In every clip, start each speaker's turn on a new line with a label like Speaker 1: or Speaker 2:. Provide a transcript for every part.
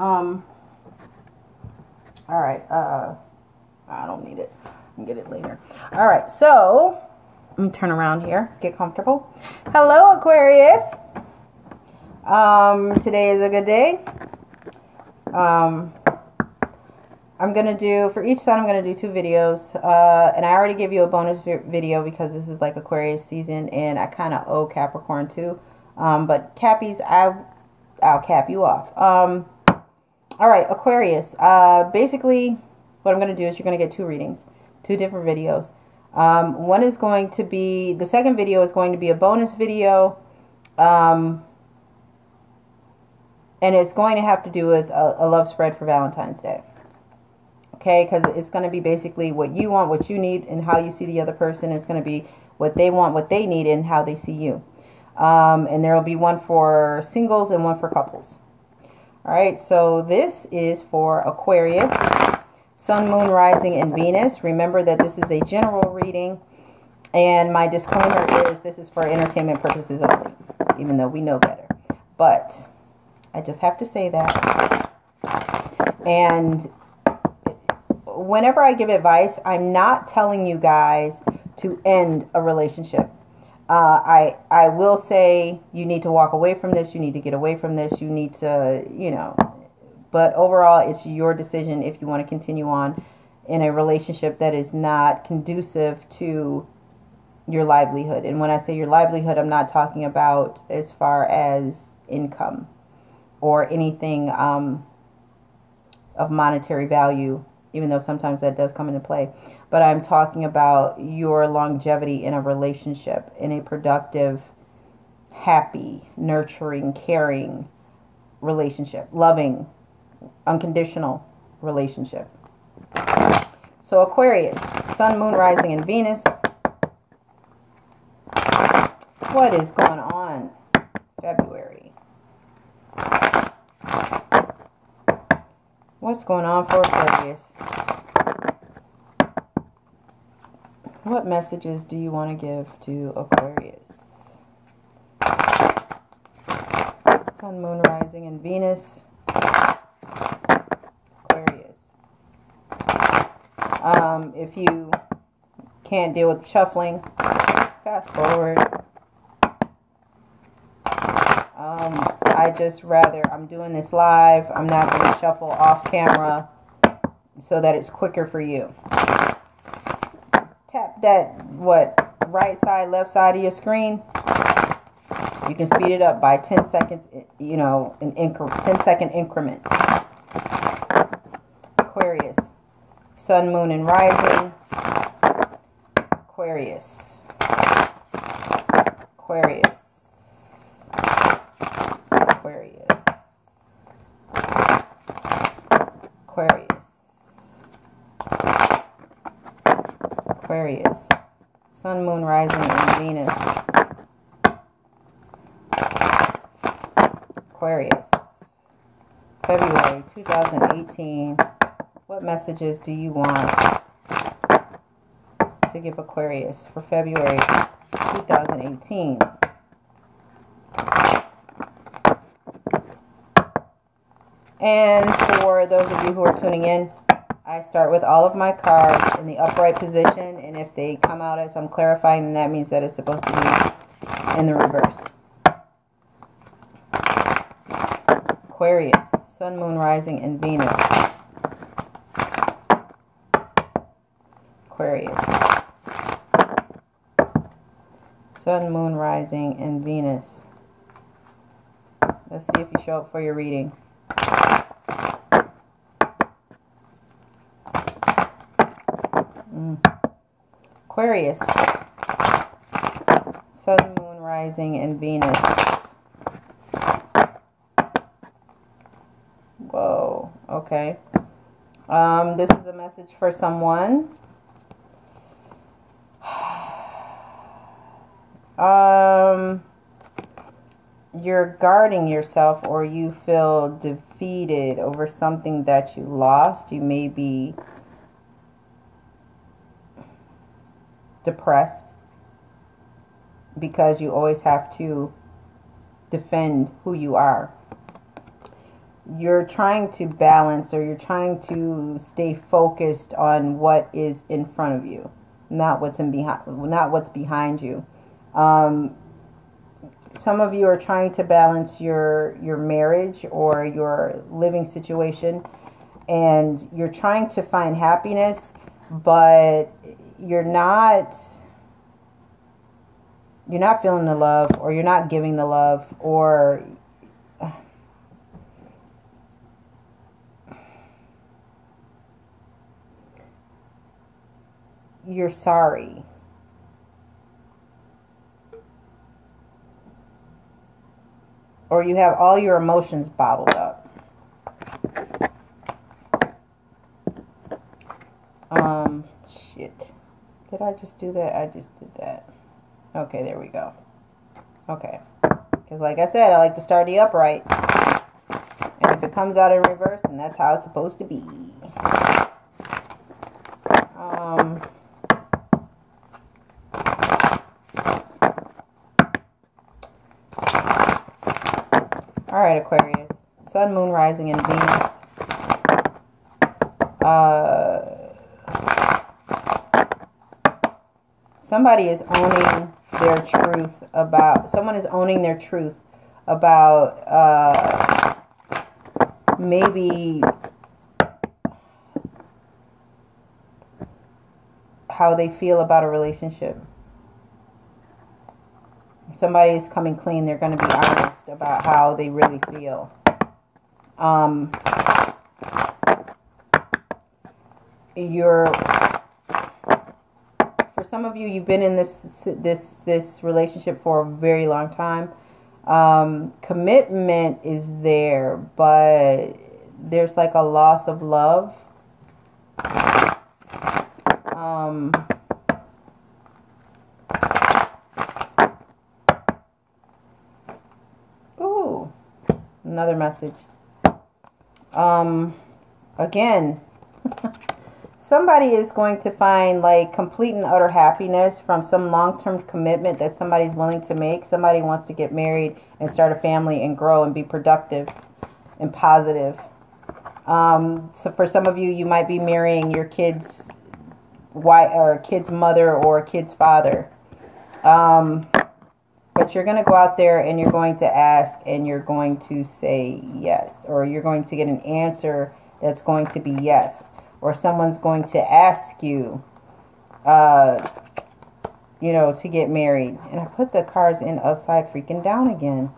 Speaker 1: All right. I don't need it. I can get it later. All right. So let me turn around here. Get comfortable. Hello, Aquarius. Today is a good day. I'm going to do, for each sign, I'm going to do 2 videos. And I already gave you a bonus video because this is like Aquarius season and I kind of owe Capricorn too. But Cappies, I'll cap you off. All right, Aquarius. Basically, what I'm going to do is you're going to get 2 readings, 2 different videos. One is going to be, the second video is going to be a bonus video. And it's going to have to do with a love spread for Valentine's Day. Okay, because it's going to be basically what you want, what you need, and how you see the other person. It's going to be what they want, what they need, and how they see you. And there will be one for singles and one for couples. All right, so this is for Aquarius, Sun, Moon, Rising, and Venus. Remember that this is a general reading. And my disclaimer is this is for entertainment purposes only, even though we know better. But I just have to say that. And whenever I give advice, I'm not telling you guys to end a relationship. I will say you need to walk away from this. You need to get away from this. You need to, you know, but overall, it's your decision if you want to continue on in a relationship that is not conducive to your livelihood. And when I say your livelihood, I'm not talking about as far as income or anything of monetary value, even though sometimes that does come into play. But I'm talking about your longevity in a relationship, in a productive, happy, nurturing, caring relationship, loving, unconditional relationship. So Aquarius, Sun, Moon, Rising, and Venus. What is going on February? What's going on for Aquarius? What messages do you want to give to Aquarius? Sun, Moon, Rising, and Venus. Aquarius. If you can't deal with shuffling, fast forward. I'm doing this live. I'm not going to shuffle off camera so that it's quicker for you. Tap that, right side, left side of your screen. You can speed it up by 10 seconds, you know, in 10-second increments. Aquarius, Sun, Moon, and Rising. Aquarius. Aquarius. Aquarius. Aquarius. Aquarius. Sun, Moon, Rising, and Venus. Aquarius. February 2018. What messages do you want to give Aquarius for February 2018? And for those of you who are tuning in, I start with all of my cards in the upright position, and if they come out as I'm clarifying, then that means that it's supposed to be in the reverse. Aquarius, Sun, Moon, Rising, and Venus. Aquarius. Sun, Moon, Rising, and Venus. Let's see if you show up for your reading. Aquarius, Sun, Moon, Rising, and Venus. Whoa, okay. This is a message for someone. You're guarding yourself, or you feel defeated over something that you lost. You may be depressed because you always have to defend who you are. you're trying to balance, or you're trying to stay focused on what is in front of you, not what's behind you. Some of you are trying to balance your marriage or your living situation, and you're trying to find happiness, but you're not feeling the love, or you're not giving the love, or you're sorry. Or you have all your emotions bottled up. Shit. Did I just do that? I just did that. Okay, there we go. Okay. Because like I said, I like to start the upright. And if it comes out in reverse, then that's how it's supposed to be. All right, Aquarius. Sun, Moon, Rising, and Venus. Somebody is owning their truth about... Someone is owning their truth about maybe how they feel about a relationship. Somebody is coming clean. They're going to be honest about how they really feel. For some of you, you've been in this relationship for a very long time. Commitment is there, but there's like a loss of love. Ooh, another message. Again, somebody is going to find like complete and utter happiness from some long-term commitment that somebody's willing to make. Somebody wants to get married and start a family and grow and be productive and positive. So for some of you, you might be marrying your kid's wife, or a kid's mother, or a kid's father. But you're going to go out there and you're going to ask, and you're going to say yes, or you're going to get an answer that's going to be yes, or someone's going to ask you, to get married. And I put the cards in upside freaking down again.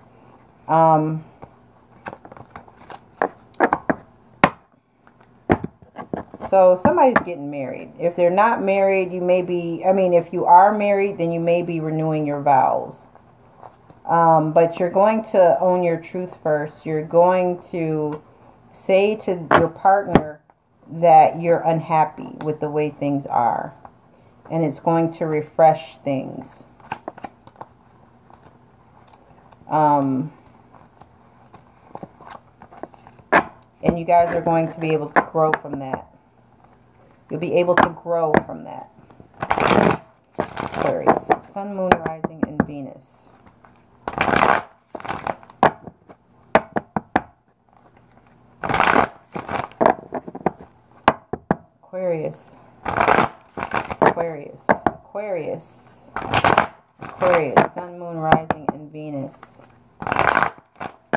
Speaker 1: So somebody's getting married. If they're not married, you may be, if you are married, then you may be renewing your vows. But you're going to own your truth first. You're going to say to your partner that you're unhappy with the way things are. And it's going to refresh things. And you guys are going to be able to grow from that. You'll be able to grow from that. Aquarius, Sun, Moon, Rising, and Venus. Aquarius, Aquarius, Aquarius, Aquarius, Sun, Moon, Rising, and Venus.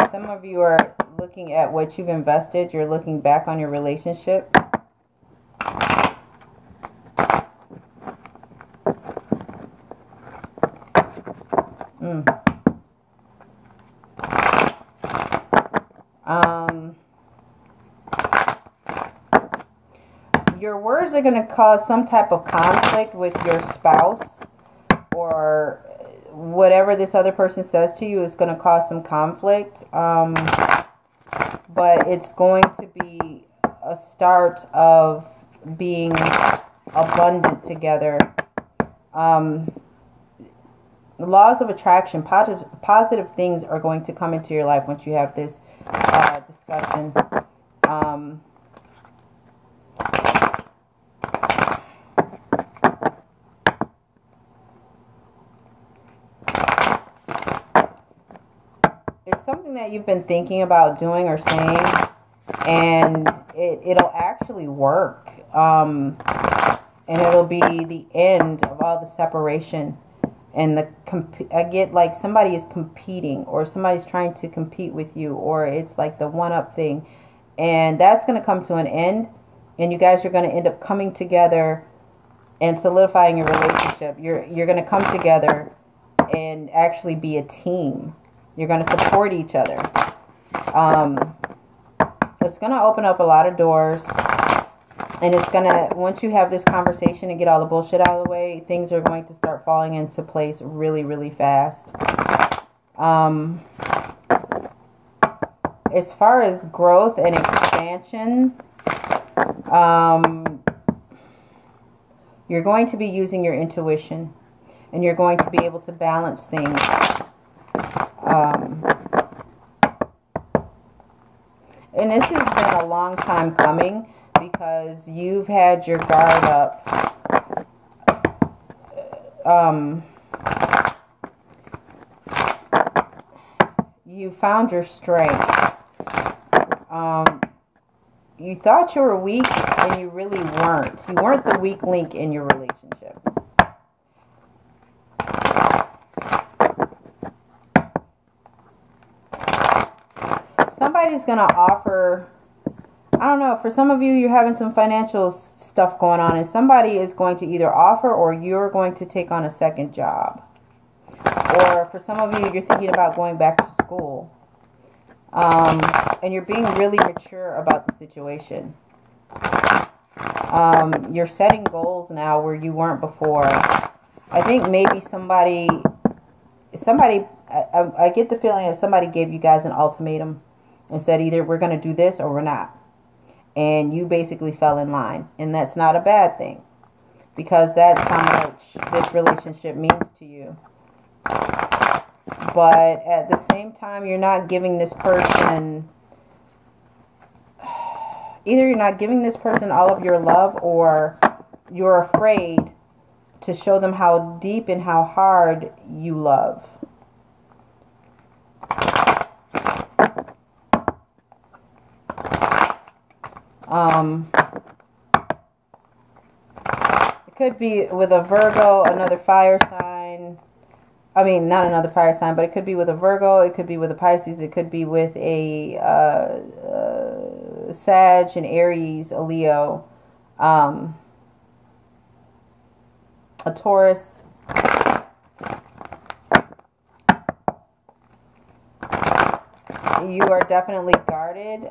Speaker 1: Some of you are looking at what you've invested. You're looking back on your relationship. Your words are going to cause some type of conflict with your spouse, or whatever this other person says to you is going to cause some conflict. But it's going to be a start of being abundant together. The laws of attraction, positive things are going to come into your life once you have this discussion. It's something that you've been thinking about doing or saying, and it'll actually work. And it'll be the end of all the separation. And I get like somebody is competing, or somebody's trying to compete with you, or it's like the one-up thing. And that's going to come to an end. And you guys are going to end up coming together and solidifying your relationship. You're going to come together and actually be a team. You're going to support each other. It's going to open up a lot of doors. And it's going to, once you have this conversation and get all the bullshit out of the way, things are going to start falling into place really, really fast. As far as growth and expansion, you're going to be using your intuition. And you're going to be able to balance things. And this has been a long time coming, because you've had your guard up. You found your strength. You thought you were weak, and you really weren't. You weren't the weak link in your relationship. Somebody's going to offer... I don't know, for some of you, you're having some financial stuff going on, and somebody is going to either offer, or you're going to take on a second job. Or for some of you, you're thinking about going back to school. And you're being really mature about the situation. You're setting goals now where you weren't before. I think maybe somebody, I get the feeling that somebody gave you guys an ultimatum and said either we're going to do this or we're not. And you basically fell in line. And that's not a bad thing, because that's how much this relationship means to you. But at the same time, you're not giving this person, either you're not giving this person all of your love, or you're afraid to show them how deep and how hard you love. It could be with a Virgo, another fire sign. I mean, not another fire sign, but it could be with a Virgo. It could be with a Pisces. It could be with a Sag, an Aries, a Leo, a Taurus. You are definitely guarded.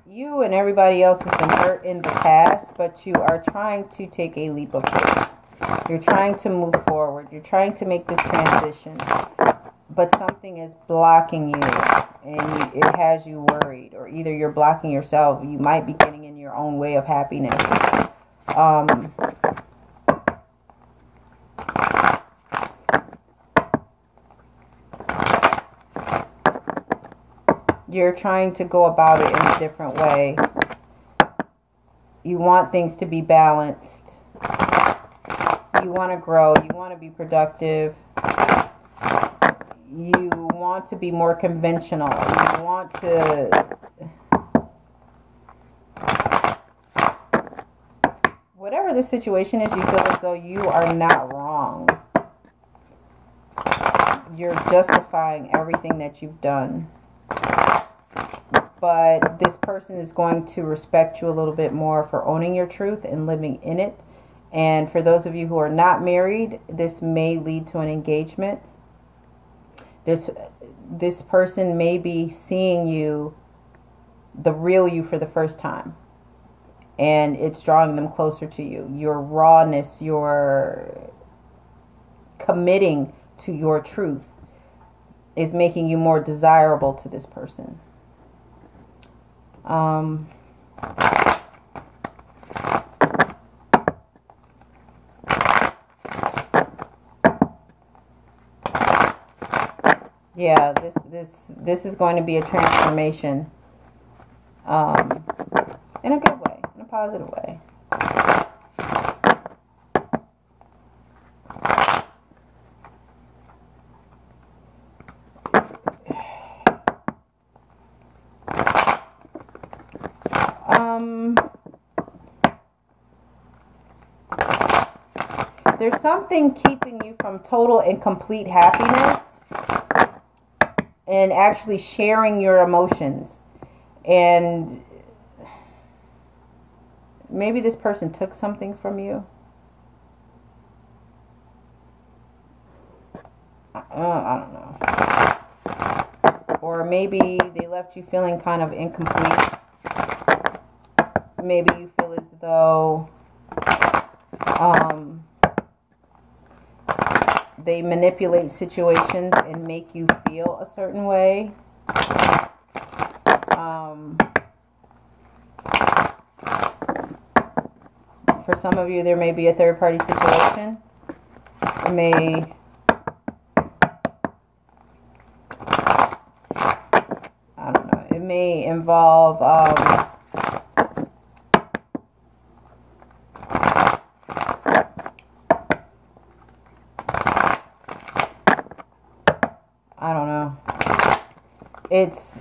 Speaker 1: You and everybody else has been hurt in the past, but you are trying to take a leap of faith. You're trying to move forward. You're trying to make this transition, but something is blocking you, and it has you worried, or either you're blocking yourself. You might be getting in your own way of happiness. You're trying to go about it in a different way. You want things to be balanced. You want to grow. You want to be productive. You want to be more conventional. You want to... Whatever the situation is, you feel as though you are not wrong. You're justifying everything that you've done. But this person is going to respect you a little bit more for owning your truth and living in it. And for those of you who are not married, this may lead to an engagement. This person may be seeing you, the real you, for the first time. And it's drawing them closer to you. Your rawness, your committing to your truth is making you more desirable to this person. Yeah, this is going to be a transformation, in a good way, in a positive way. There's something keeping you from total and complete happiness and actually sharing your emotions. And maybe this person took something from you. I don't know. Or maybe they left you feeling kind of incomplete. Maybe you feel as though they manipulate situations and make you feel a certain way. For some of you, there may be a third-party situation. It may... I don't know. It may involve... I don't know. It's,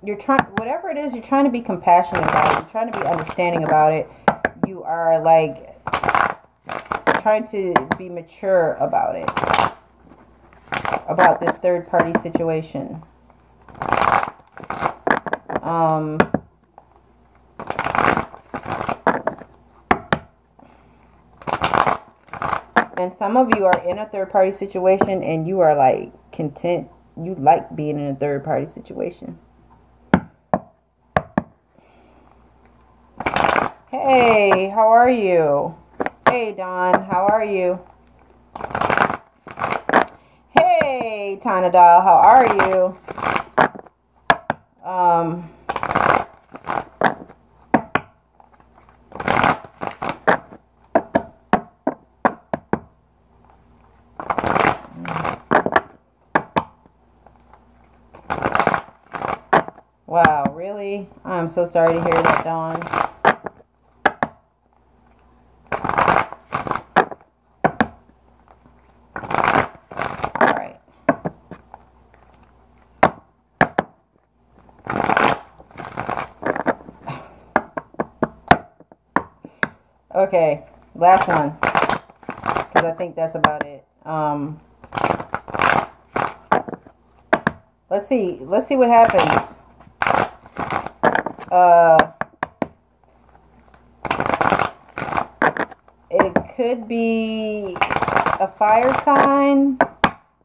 Speaker 1: you're trying, whatever it is, you're trying to be compassionate about it. You're trying to be understanding about it. You are like trying to be mature about it, about this third party situation. And some of you are in a third-party situation and you are like content. You like being in a third-party situation. Hey, how are you? Hey, Dawn, how are you? Hey, Tina Doll, how are you? Wow, really? I'm so sorry to hear that, Dawn. All right. Okay, last one, because I think that's about it. Let's see what happens. It could be a fire sign,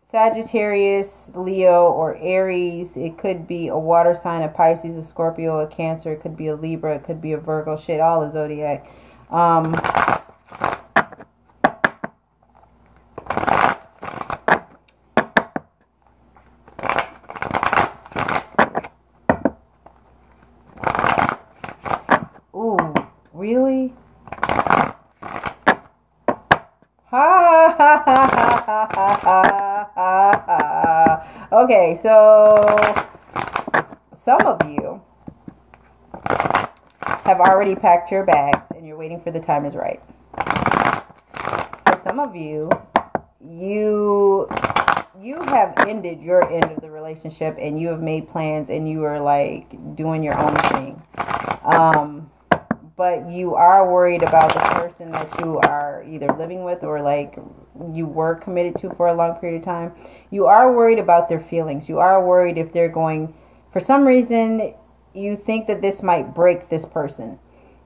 Speaker 1: Sagittarius, Leo, or Aries. It could be a water sign, a Pisces, a Scorpio, a Cancer. It could be a Libra. It could be a Virgo. Shit, all the zodiac. Ooh, really? Ha ha ha ha ha ha ha ha. Okay, so some of you have already packed your bags and you're waiting for the time is right. For some of you, you have ended your end of the relationship and you have made plans and you are like doing your own thing. But you are worried about the person that you are either living with or like you were committed to for a long period of time. You are worried about their feelings. You are worried if they're going, for some reason, you think that this might break this person.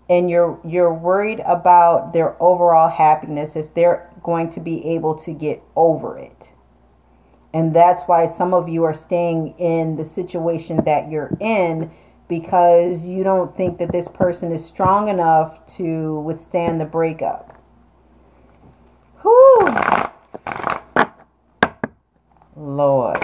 Speaker 1: And you're worried about their overall happiness, if they're going to be able to get over it. And that's why some of you are staying in the situation that you're in, because you don't think that this person is strong enough to withstand the breakup. Whew. Lord.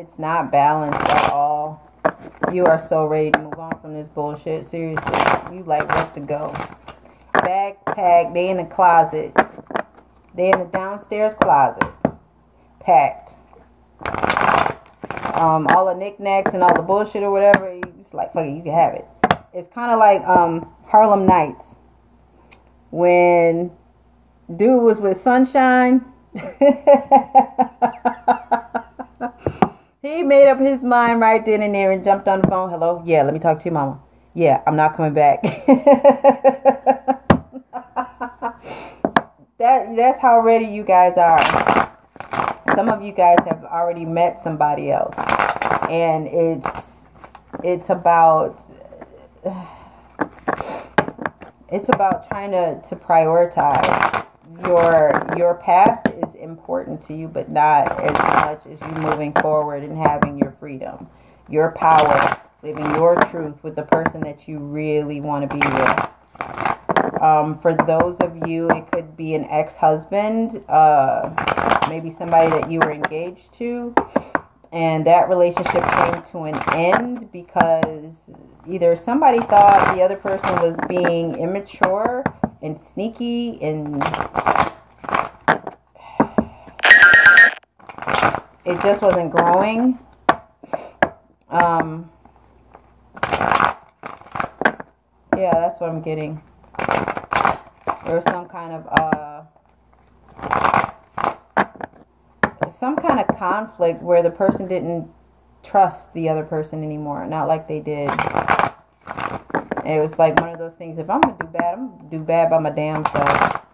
Speaker 1: It's not balanced at all. You are so ready to move on from this bullshit. Seriously. You like what to go. Bags packed. They in the closet. They in the downstairs closet. Packed. All the knickknacks and all the bullshit or whatever. It's like, fuck it, you can have it. It's kind of like Harlem Nights. When dude was with Sunshine He made up his mind right then and there and jumped on the phone. Hello? Yeah, let me talk to your mama. Yeah, I'm not coming back. That's how ready you guys are. Some of you guys have already met somebody else. And it's about trying to prioritize. Your past is important to you, but not as much as you moving forward and having your freedom, your power, living your truth with the person that you really want to be with. For those of you, it could be an ex-husband, maybe somebody that you were engaged to, and that relationship came to an end because either somebody thought the other person was being immature and sneaky, and it just wasn't growing. Yeah, that's what I'm getting. There was some kind of conflict where the person didn't trust the other person anymore, not like they did. It was like one of those things, if I'm going to do bad, I'm going to do bad by my damn self.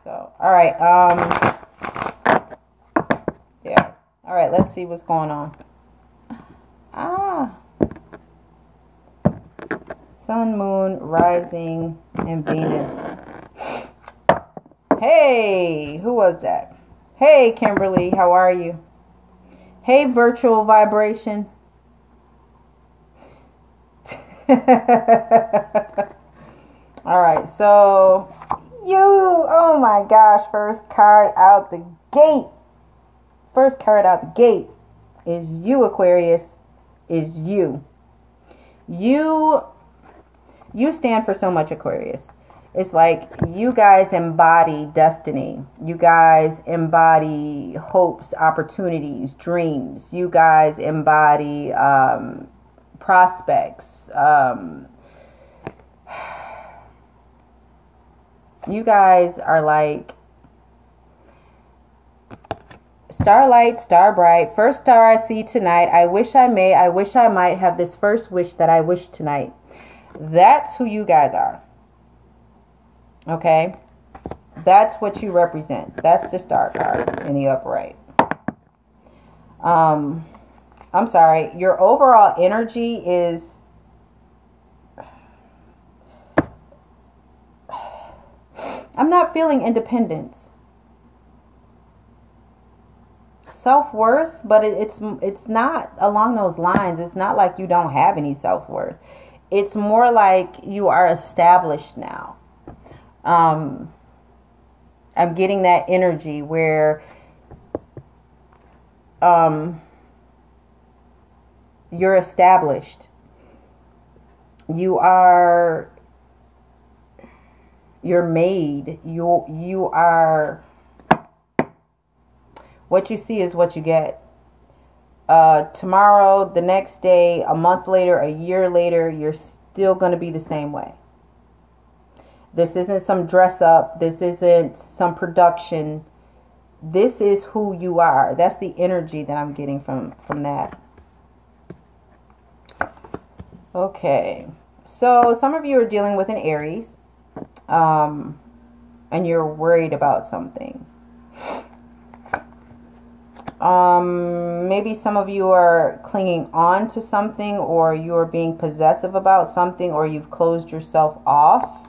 Speaker 1: So, alright, yeah. Alright, let's see what's going on. Sun, Moon, Rising, and Venus. Hey, who was that? Hey, Kimberly, how are you? Hey, virtual vibration. Alright, so oh my gosh, first card out the gate. First card out the gate is you, Aquarius, is you. You stand for so much, Aquarius. It's like you guys embody destiny. You guys embody hopes, opportunities, dreams. You guys embody prospects. You guys are like starlight, star bright, first star I see tonight. I wish I might have this first wish that I wish tonight. That's who you guys are. Okay? That's what you represent. That's the star card in the upright. I'm sorry. Your overall energy is... I'm not feeling independence. Self-worth, but it's not along those lines. It's not like you don't have any self-worth. It's more like you are established now. I'm getting that energy where you're established. You're made. You are... What you see is what you get. Tomorrow, the next day, a month later, a year later, you're still going to be the same way. This isn't some dress up. This isn't some production. This is who you are. That's the energy that I'm getting from that. Okay. So some of you are dealing with an Aries. And you're worried about something. Maybe some of you are clinging on to something, or you're being possessive about something, or you've closed yourself off.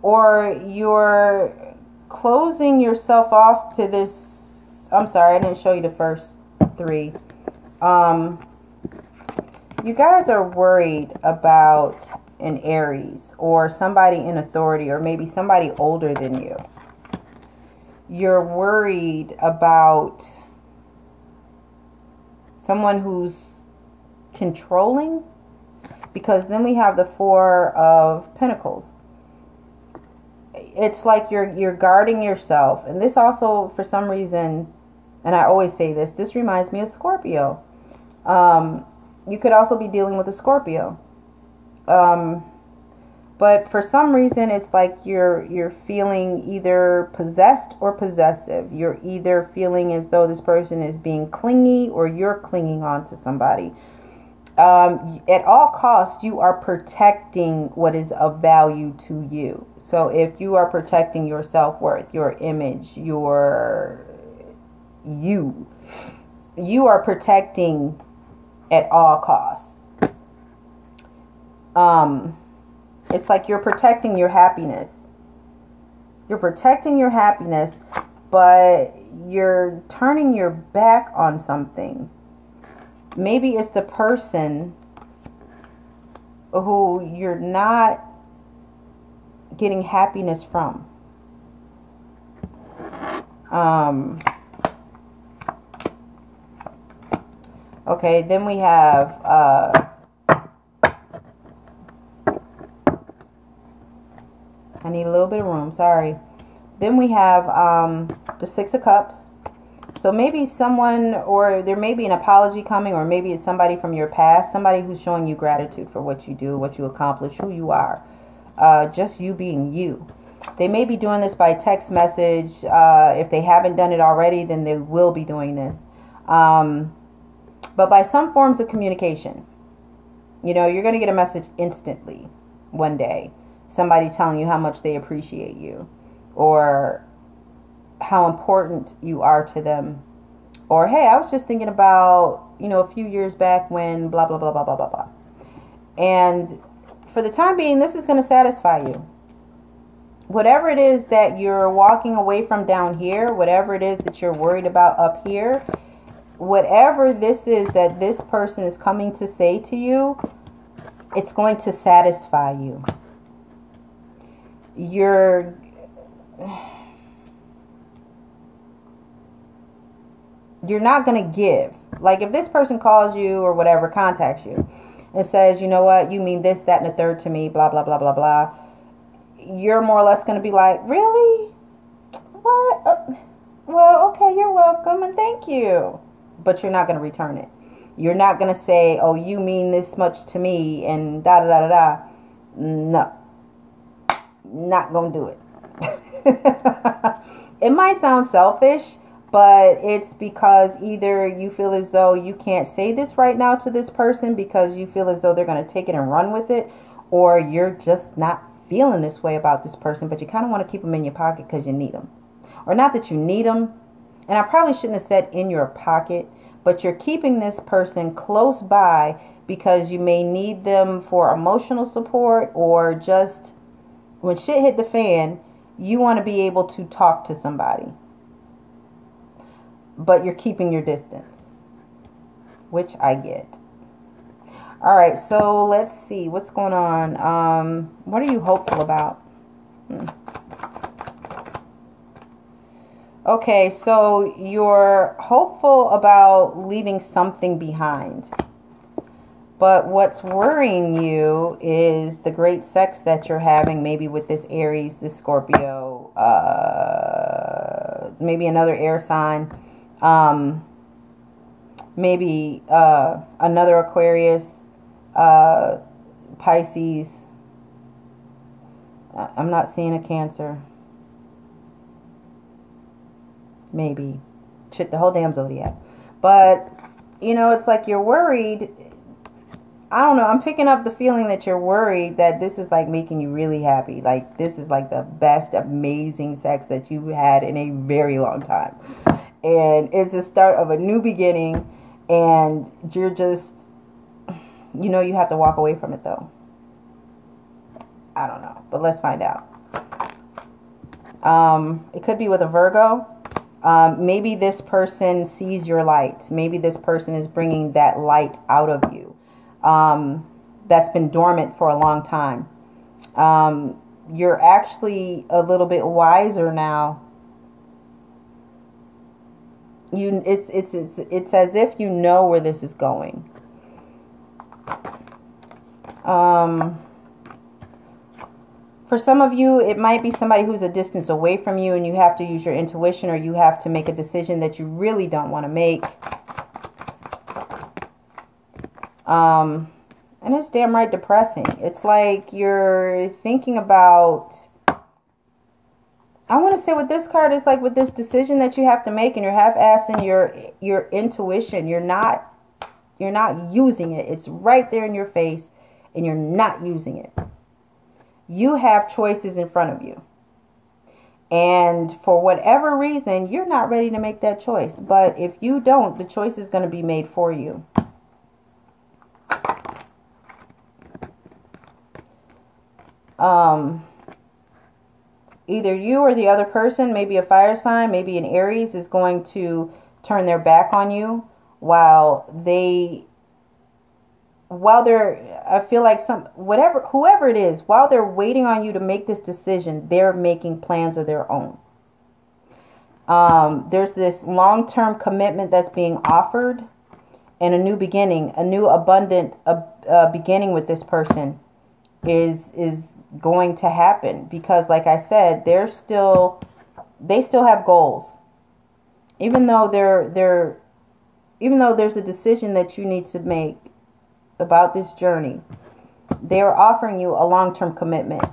Speaker 1: Or you're closing yourself off to this. I'm sorry, I didn't show you the first three. You guys are worried about an Aries or somebody in authority, or maybe somebody older than you. You're worried about someone who's controlling, because then we have the Four of Pentacles. It's like you're guarding yourself. And this also, for some reason, and I always say this reminds me of Scorpio. You could also be dealing with a Scorpio. But for some reason, it's like you're feeling either possessed or possessive. You're either feeling as though this person is being clingy or you're clinging on to somebody. At all costs, you are protecting what is of value to you. So if you are protecting your self-worth, your image, you are protecting at all costs. It's like you're protecting your happiness. You're protecting your happiness, but you're turning your back on something. Maybe it's the person who you're not getting happiness from. Okay, then we have I need a little bit of room, sorry. Then we have the Six of Cups. So maybe someone, or there may be an apology coming, or maybe it's somebody from your past, somebody who's showing you gratitude for what you do, what you accomplish, who you are. Just you being you. They may be doing this by text message. If they haven't done it already, then they will be doing this. But by some forms of communication. You know, you're going to get a message instantly one day. Somebody telling you how much they appreciate you, or how important you are to them, or hey, I was just thinking about, you know, a few years back when blah blah blah blah blah blah blah. And for the time being, this is going to satisfy you. Whatever it is that you're walking away from down here, whatever it is that you're worried about up here, whatever this is that this person is coming to say to you, it's going to satisfy you. You're not going to give. Like if this person calls you or whatever, contacts you and says, you know what, you mean this, that, and the third to me, blah, blah, blah, blah, blah. You're more or less going to be like, really? What? Well, okay, you're welcome and thank you. But you're not going to return it. You're not going to say, oh, you mean this much to me and da, da, da, da, da. No. Not going to do it. It might sound selfish, but it's because either you feel as though you can't say this right now to this person because you feel as though they're going to take it and run with it, or you're just not feeling this way about this person, but you kind of want to keep them in your pocket because you need them. Or not that you need them, and I probably shouldn't have said in your pocket, but you're keeping this person close by because you may need them for emotional support, or just when shit hit the fan, you want to be able to talk to somebody. But you're keeping your distance, which I get. All right, so let's see what's going on. What are you hopeful about? Okay, so you're hopeful about leaving something behind. But what's worrying you is the great sex that you're having, maybe with this Aries, this Scorpio, maybe another air sign. Maybe another Aquarius, Pisces. I'm not seeing a Cancer. Maybe. Shit, the whole damn zodiac. But, you know, it's like you're worried. I don't know. I'm picking up the feeling that you're worried that this is like making you really happy. Like this is like the best, amazing sex that you've had in a very long time. And it's the start of a new beginning. And you're just, you know, you have to walk away from it though. I don't know. But let's find out. It could be with a Virgo. Maybe this person sees your light. Maybe this person is bringing that light out of you. That's been dormant for a long time. You're actually a little bit wiser now. It's as if you know where this is going. For some of you, it might be somebody who's a distance away from you and you have to use your intuition, or you have to make a decision that you really don't want to make. And it's damn right depressing. It's like you're thinking about, I want to say with this card, it's like with this decision that you have to make and you're half-assing your intuition. You're not using it. It's right there in your face and you're not using it. You have choices in front of you. And for whatever reason, you're not ready to make that choice. But if you don't, the choice is going to be made for you. Either you or the other person, maybe a fire sign, maybe an Aries, is going to turn their back on you while they're, I feel like whoever it is, while they're waiting on you to make this decision, they're making plans of their own. There's this long-term commitment that's being offered and a new beginning, a new abundant beginning with this person is going to happen, because like I said, they still have goals. Even though there's a decision that you need to make about this journey, they are offering you a long-term commitment.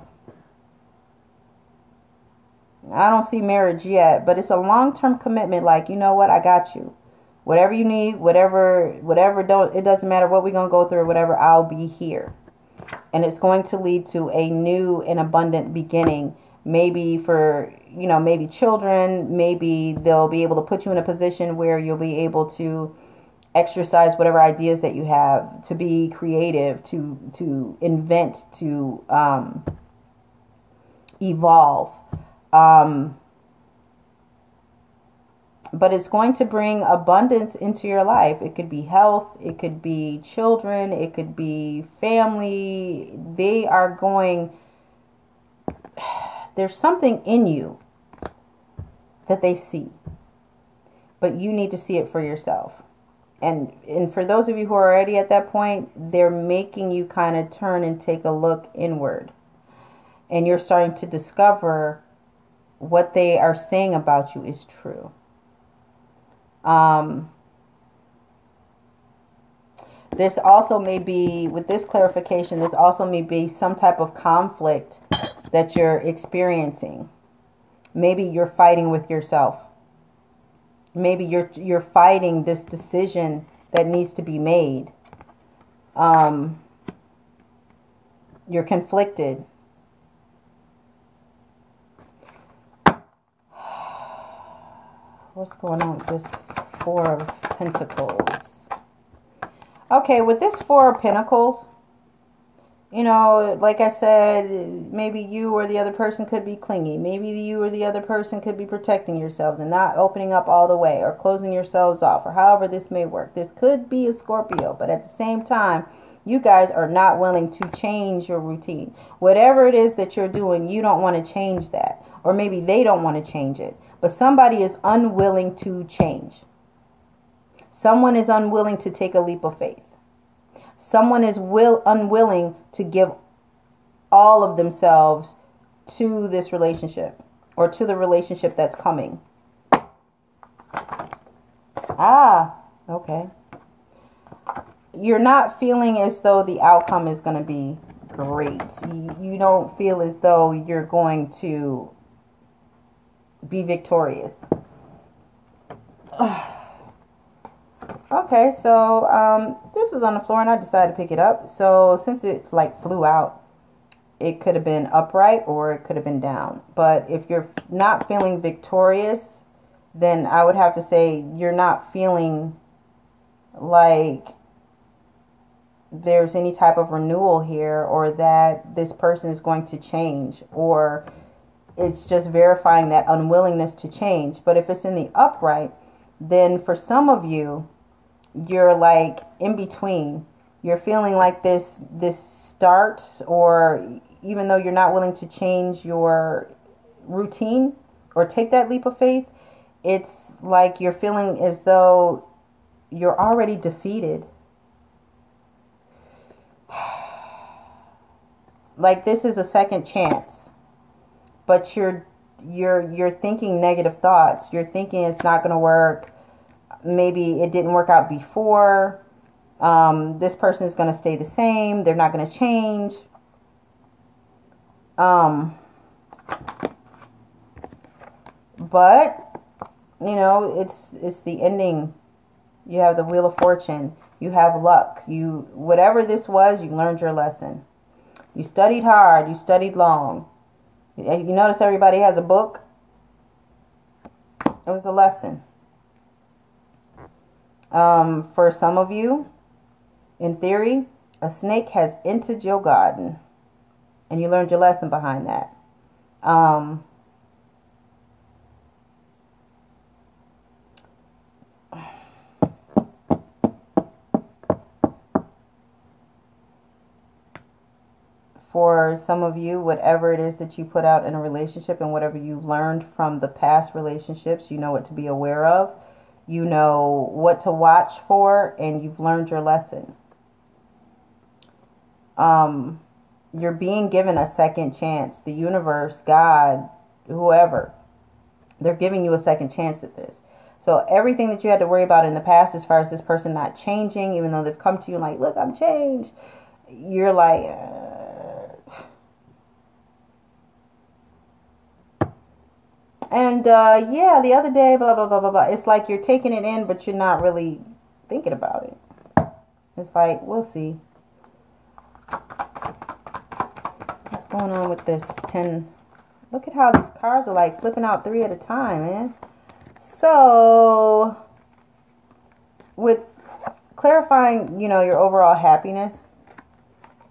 Speaker 1: I don't see marriage yet, but it's a long-term commitment. Like, you know what? I got you. Whatever you need, whatever it doesn't matter what we're going to go through, whatever, I'll be here. And it's going to lead to a new and abundant beginning. Maybe for, maybe children, maybe they'll be able to put you in a position where you'll be able to exercise whatever ideas that you have, to be creative, to invent, to evolve. But it's going to bring abundance into your life. It could be health, it could be children, it could be family. There's something in you that they see, but you need to see it for yourself. And for those of you who are already at that point, they're making you kind of turn and take a look inward. And you're starting to discover what they are saying about you is true. This also may be, with this clarification, this also may be some type of conflict that you're experiencing. Maybe you're fighting with yourself. Maybe you're fighting this decision that needs to be made. You're conflicted. What's going on with this Four of Pentacles? Okay, with this Four of Pentacles, like I said, maybe you or the other person could be clingy. Maybe you or the other person could be protecting yourselves and not opening up all the way, or closing yourselves off, or however this may work. This could be a Scorpio, but at the same time, you guys are not willing to change your routine. Whatever it is that you're doing, you don't want to change that. Or maybe they don't want to change it. But somebody is unwilling to change. Someone is unwilling to take a leap of faith. Someone is unwilling to give all of themselves to this relationship, or to the relationship that's coming. Okay. You're not feeling as though the outcome is going to be great. You don't feel as though you're going to be victorious. Okay, so this was on the floor and I decided to pick it up. So since it flew out, it could have been upright or it could have been down. But if you're not feeling victorious, then I would have to say you're not feeling like there's any type of renewal here, or that this person is going to change, or it's just verifying that unwillingness to change. But if it's in the upright, then for some of you, you're like in between. You're feeling like this starts, or even though you're not willing to change your routine or take that leap of faith, it's like you're feeling as though you're already defeated. Like this is a second chance. But you're thinking negative thoughts. You're thinking it's not going to work. Maybe it didn't work out before. This person is going to stay the same. They're not going to change. But, you know, it's the ending. You have the Wheel of Fortune. You have luck. Whatever this was, you learned your lesson. You studied hard. You studied long. You notice everybody has a book? It was a lesson. For some of you, in theory, a snake has entered your garden. And you learned your lesson behind that. For some of you, whatever it is that you put out in a relationship and whatever you've learned from the past relationships, you know what to be aware of. You know what to watch for, and you've learned your lesson. You're being given a second chance. The universe, God, whoever, they're giving you a second chance at this. So everything that you had to worry about in the past, as far as this person not changing, even though they've come to you like, look, I'm changed, you're like, yeah, the other day, blah, blah, blah, blah, blah. It's like you're taking it in, but you're not really thinking about it. It's like, we'll see. What's going on with this 10? Look at how these cards are like flipping out 3 at a time, man. So, with clarifying, you know, your overall happiness,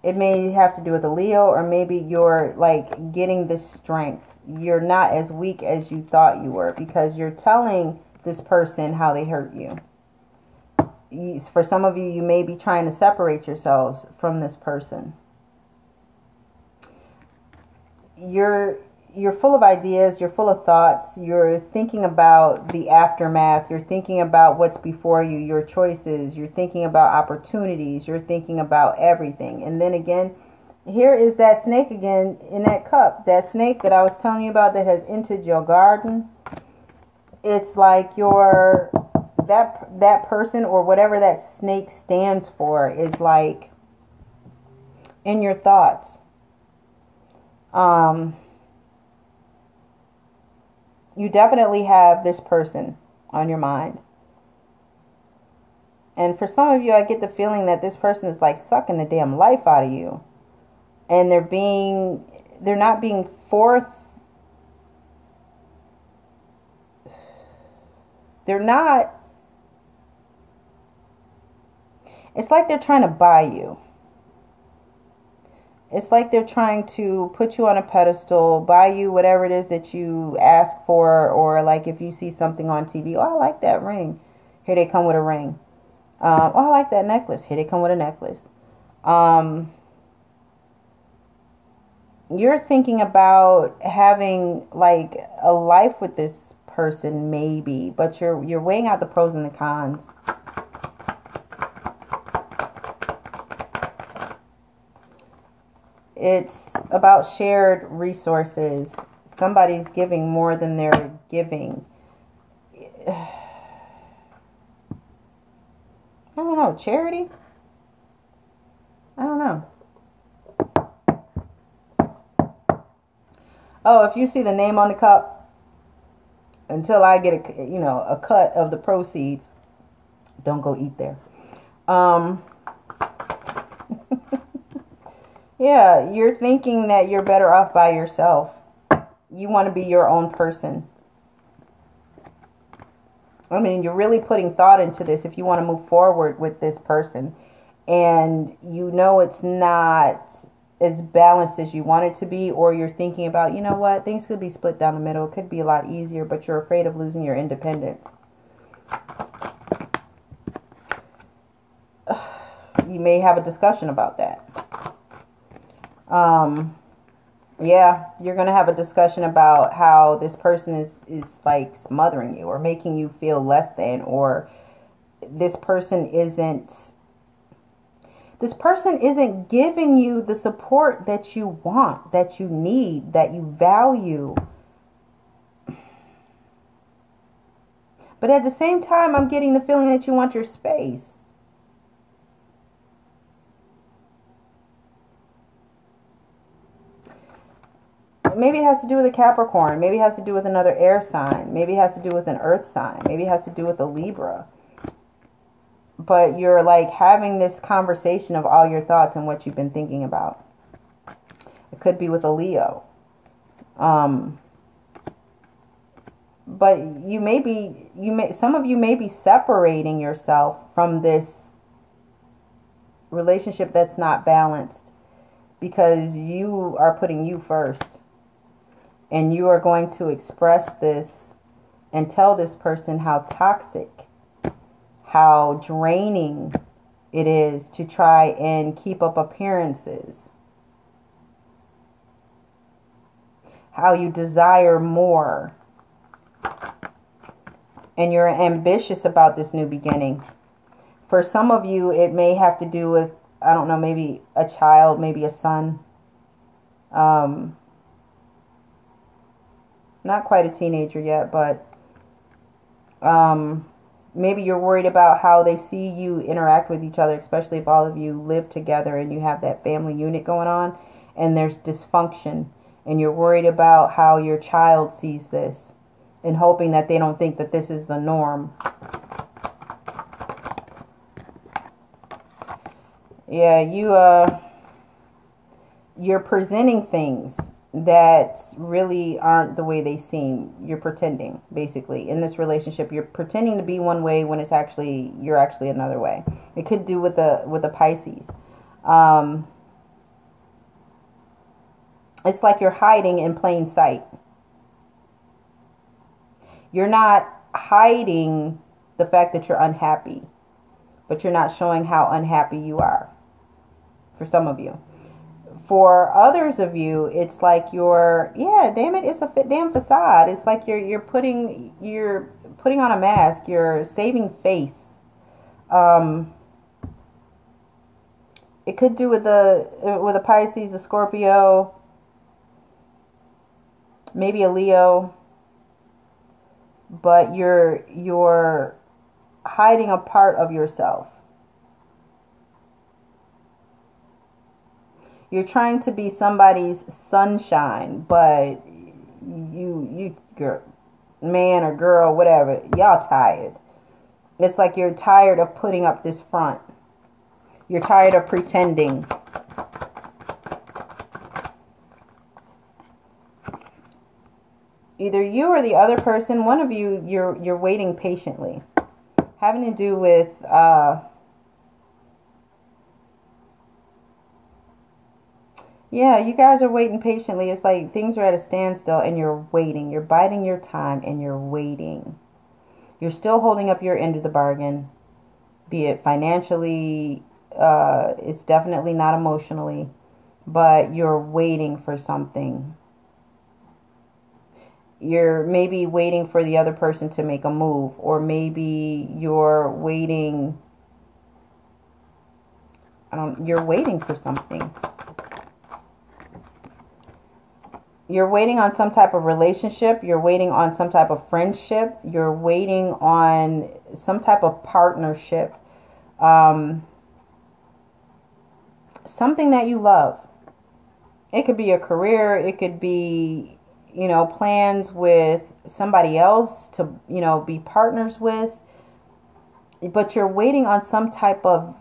Speaker 1: it may have to do with a Leo, or maybe you're like getting this strength. You're not as weak as you thought you were, because you're telling this person how they hurt you. For some of you, you may be trying to separate yourselves from this person. You're full of ideas, you're full of thoughts, you're thinking about the aftermath, you're thinking about what's before you, your choices, you're thinking about opportunities, you're thinking about everything. And then again, here is that snake again in that cup. That snake that I was telling you about that has entered your garden. It's like that person, or whatever that snake stands for, is like in your thoughts. You definitely have this person on your mind. And for some of you, I get the feeling that this person is like sucking the damn life out of you. And they're not being forth. They're not. It's like they're trying to buy you. It's like they're trying to put you on a pedestal, buy you whatever it is that you ask for, or like if you see something on TV, oh, I like that ring. Here they come with a ring. Oh, I like that necklace. Here they come with a necklace. You're thinking about having like a life with this person, maybe, but you're weighing out the pros and the cons. It's about shared resources. Somebody's giving more than they're giving. I don't know. Charity? I don't know. Oh, if you see the name on the cup, until I get a cut of the proceeds, don't go eat there. Yeah, you're thinking that you're better off by yourself. You want to be your own person. I mean, you're really putting thought into this if you want to move forward with this person. And you know it's not as balanced as you want it to be, or you're thinking about, you know what, things could be split down the middle. It could be a lot easier, but you're afraid of losing your independence. You may have a discussion about that. Yeah, you're going to have a discussion about how this person is like smothering you or making you feel less than, or this person isn't giving you the support that you want, that you need, that you value. But at the same time, I'm getting the feeling that you want your space. maybe it has to do with a Capricorn. Maybe it has to do with another air sign. Maybe it has to do with an earth sign. Maybe it has to do with a Libra. But you're like having this conversation of all your thoughts and what you've been thinking about. It could be with a Leo. But some of you may be separating yourself from this relationship that's not balanced because you are putting you first. And you are going to express this and tell this person how toxic, how draining it is to try and keep up appearances. How you desire more. And you're ambitious about this new beginning. For some of you, it may have to do with, I don't know, maybe a child, maybe a son. Not quite a teenager yet, but maybe you're worried about how they see you interact with each other, especially if all of you live together and you have that family unit going on and there's dysfunction. And you're worried about how your child sees this and hoping that they don't think that this is the norm. Yeah, you're presenting things that really aren't the way they seem. You're pretending, basically. In this relationship, you're pretending to be one way when it's actually, you're actually another way. It could do with the Pisces. It's like you're hiding in plain sight. You're not hiding the fact that you're unhappy, but you're not showing how unhappy you are. For some of you. For others of you, it's like you're, yeah, damn it, it's a damn facade. It's like you're putting on a mask. You're saving face. It could do with a Pisces, a Scorpio, maybe a Leo, but you're hiding a part of yourself. You're trying to be somebody's sunshine, but you man or girl, whatever, y'all tired. It's like you're tired of putting up this front. You're tired of pretending. Either you or the other person, one of you, you're waiting patiently. Having to do with yeah, you guys are waiting patiently. It's like things are at a standstill and you're waiting. You're biding your time and you're waiting. You're still holding up your end of the bargain, be it financially, it's definitely not emotionally, but you're waiting for something. You're maybe waiting for the other person to make a move, or maybe you're waiting, you're waiting for something. You're waiting on some type of relationship. You're waiting on some type of friendship. You're waiting on some type of partnership. Something that you love. It could be a career. It could be, plans with somebody else to, be partners with. But you're waiting on some type of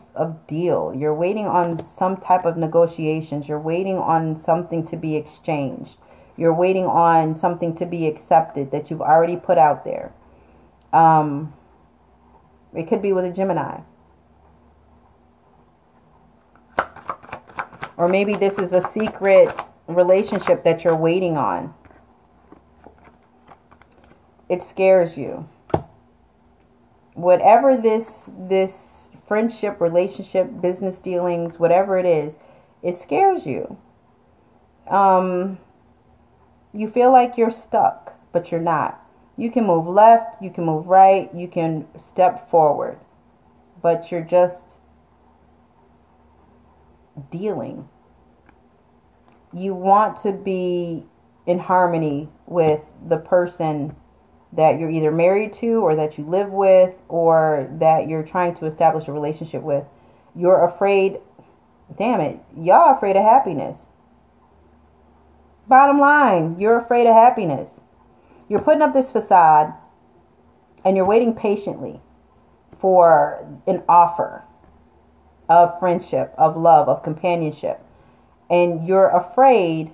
Speaker 1: deal. You're waiting on some type of negotiations. You're waiting on something to be exchanged. You're waiting on something to be accepted that you've already put out there. It could be with a Gemini. Or maybe this is a secret relationship that you're waiting on. It scares you. Whatever this friendship, relationship, business dealings, whatever it is, it scares you. You feel like you're stuck, but you're not. You can move left, you can move right, you can step forward, but you're just dealing. You want to be in harmony with the person that you're either married to or that you live with or that you're trying to establish a relationship with. You're afraid, damn it, y'all afraid of happiness. Bottom line, you're afraid of happiness. You're putting up this facade and you're waiting patiently for an offer of friendship, of love, of companionship. And you're afraid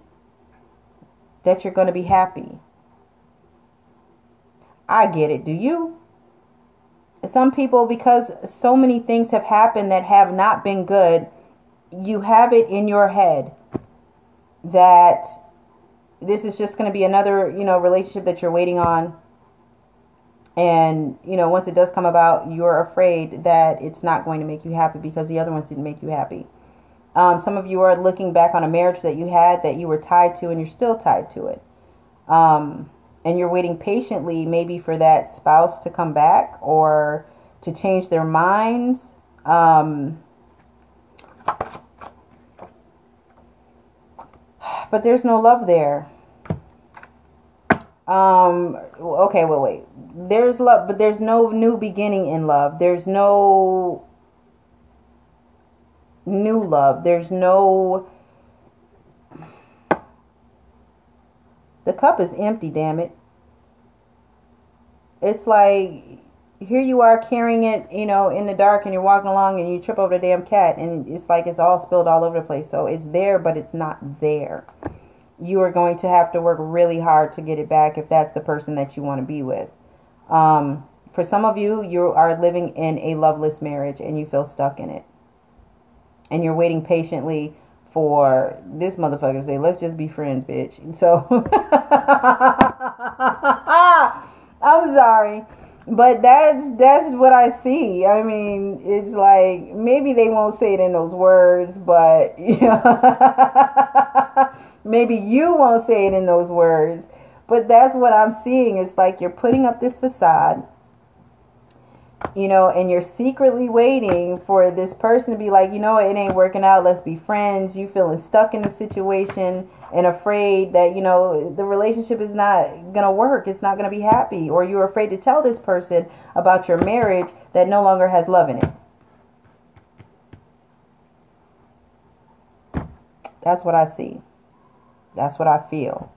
Speaker 1: that you're going to be happy. I get it. Do you? Some people, because so many things have happened that have not been good, you have it in your head that this is just going to be another, relationship that you're waiting on. And, once it does come about, you're afraid that it's not going to make you happy because the other ones didn't make you happy. Some of you are looking back on a marriage that you had that you were tied to and you're still tied to it. And you're waiting patiently maybe for that spouse to come back or to change their minds. But there's no love there. Okay, wait. There's love, but there's no new beginning in love. There's no new love. There's no... The cup is empty, damn it. It's like, here you are carrying it, in the dark, and you're walking along and you trip over the damn cat, and it's like it's all spilled all over the place. So it's there, but it's not there. You are going to have to work really hard to get it back if that's the person that you want to be with. For some of you, you are living in a loveless marriage and you feel stuck in it. And you're waiting patiently for this motherfucker to say, let's just be friends, bitch. So, I'm sorry. But that's what I see. I mean, it's like, maybe they won't say it in those words, but maybe you won't say it in those words. But that's what I'm seeing. It's like you're putting up this facade, and you're secretly waiting for this person to be like, it ain't working out. Let's be friends. You feeling stuck in the situation and afraid that, the relationship is not going to work. It's not going to be happy. Or you're afraid to tell this person about your marriage that no longer has love in it. That's what I see. That's what I feel.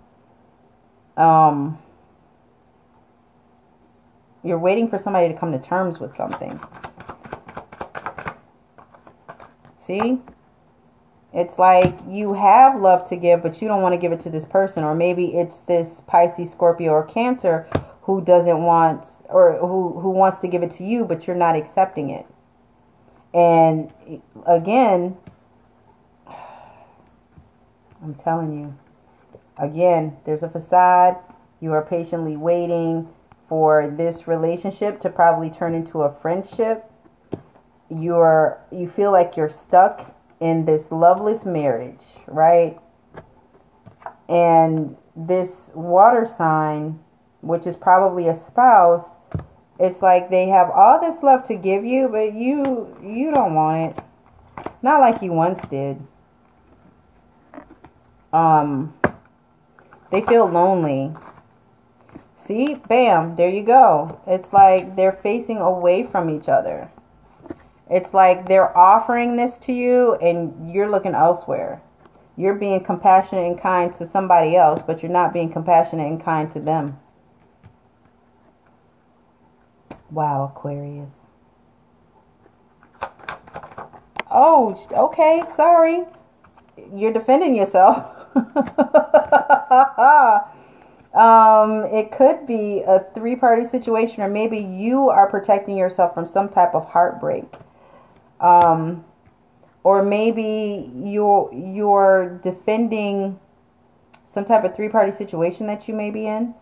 Speaker 1: You're waiting for somebody to come to terms with something. See? It's like you have love to give, but you don't want to give it to this person. Or maybe it's this Pisces, Scorpio, or Cancer who doesn't want, or who wants to give it to you, but you're not accepting it. And again, I'm telling you, again, there's a facade. You are patiently waiting for this relationship to probably turn into a friendship. You feel like you're stuck in this loveless marriage, right? And this water sign, which is probably a spouse, it's like they have all this love to give you, but you don't want it. Not like you once did. They feel lonely. See? Bam. There you go. It's like they're facing away from each other. It's like they're offering this to you and you're looking elsewhere. You're being compassionate and kind to somebody else, but you're not being compassionate and kind to them. Wow, Aquarius. Oh, okay. Sorry. You're defending yourself. It could be a three-party situation, or maybe you are protecting yourself from some type of heartbreak. Or maybe you're defending some type of three-party situation that you may be in.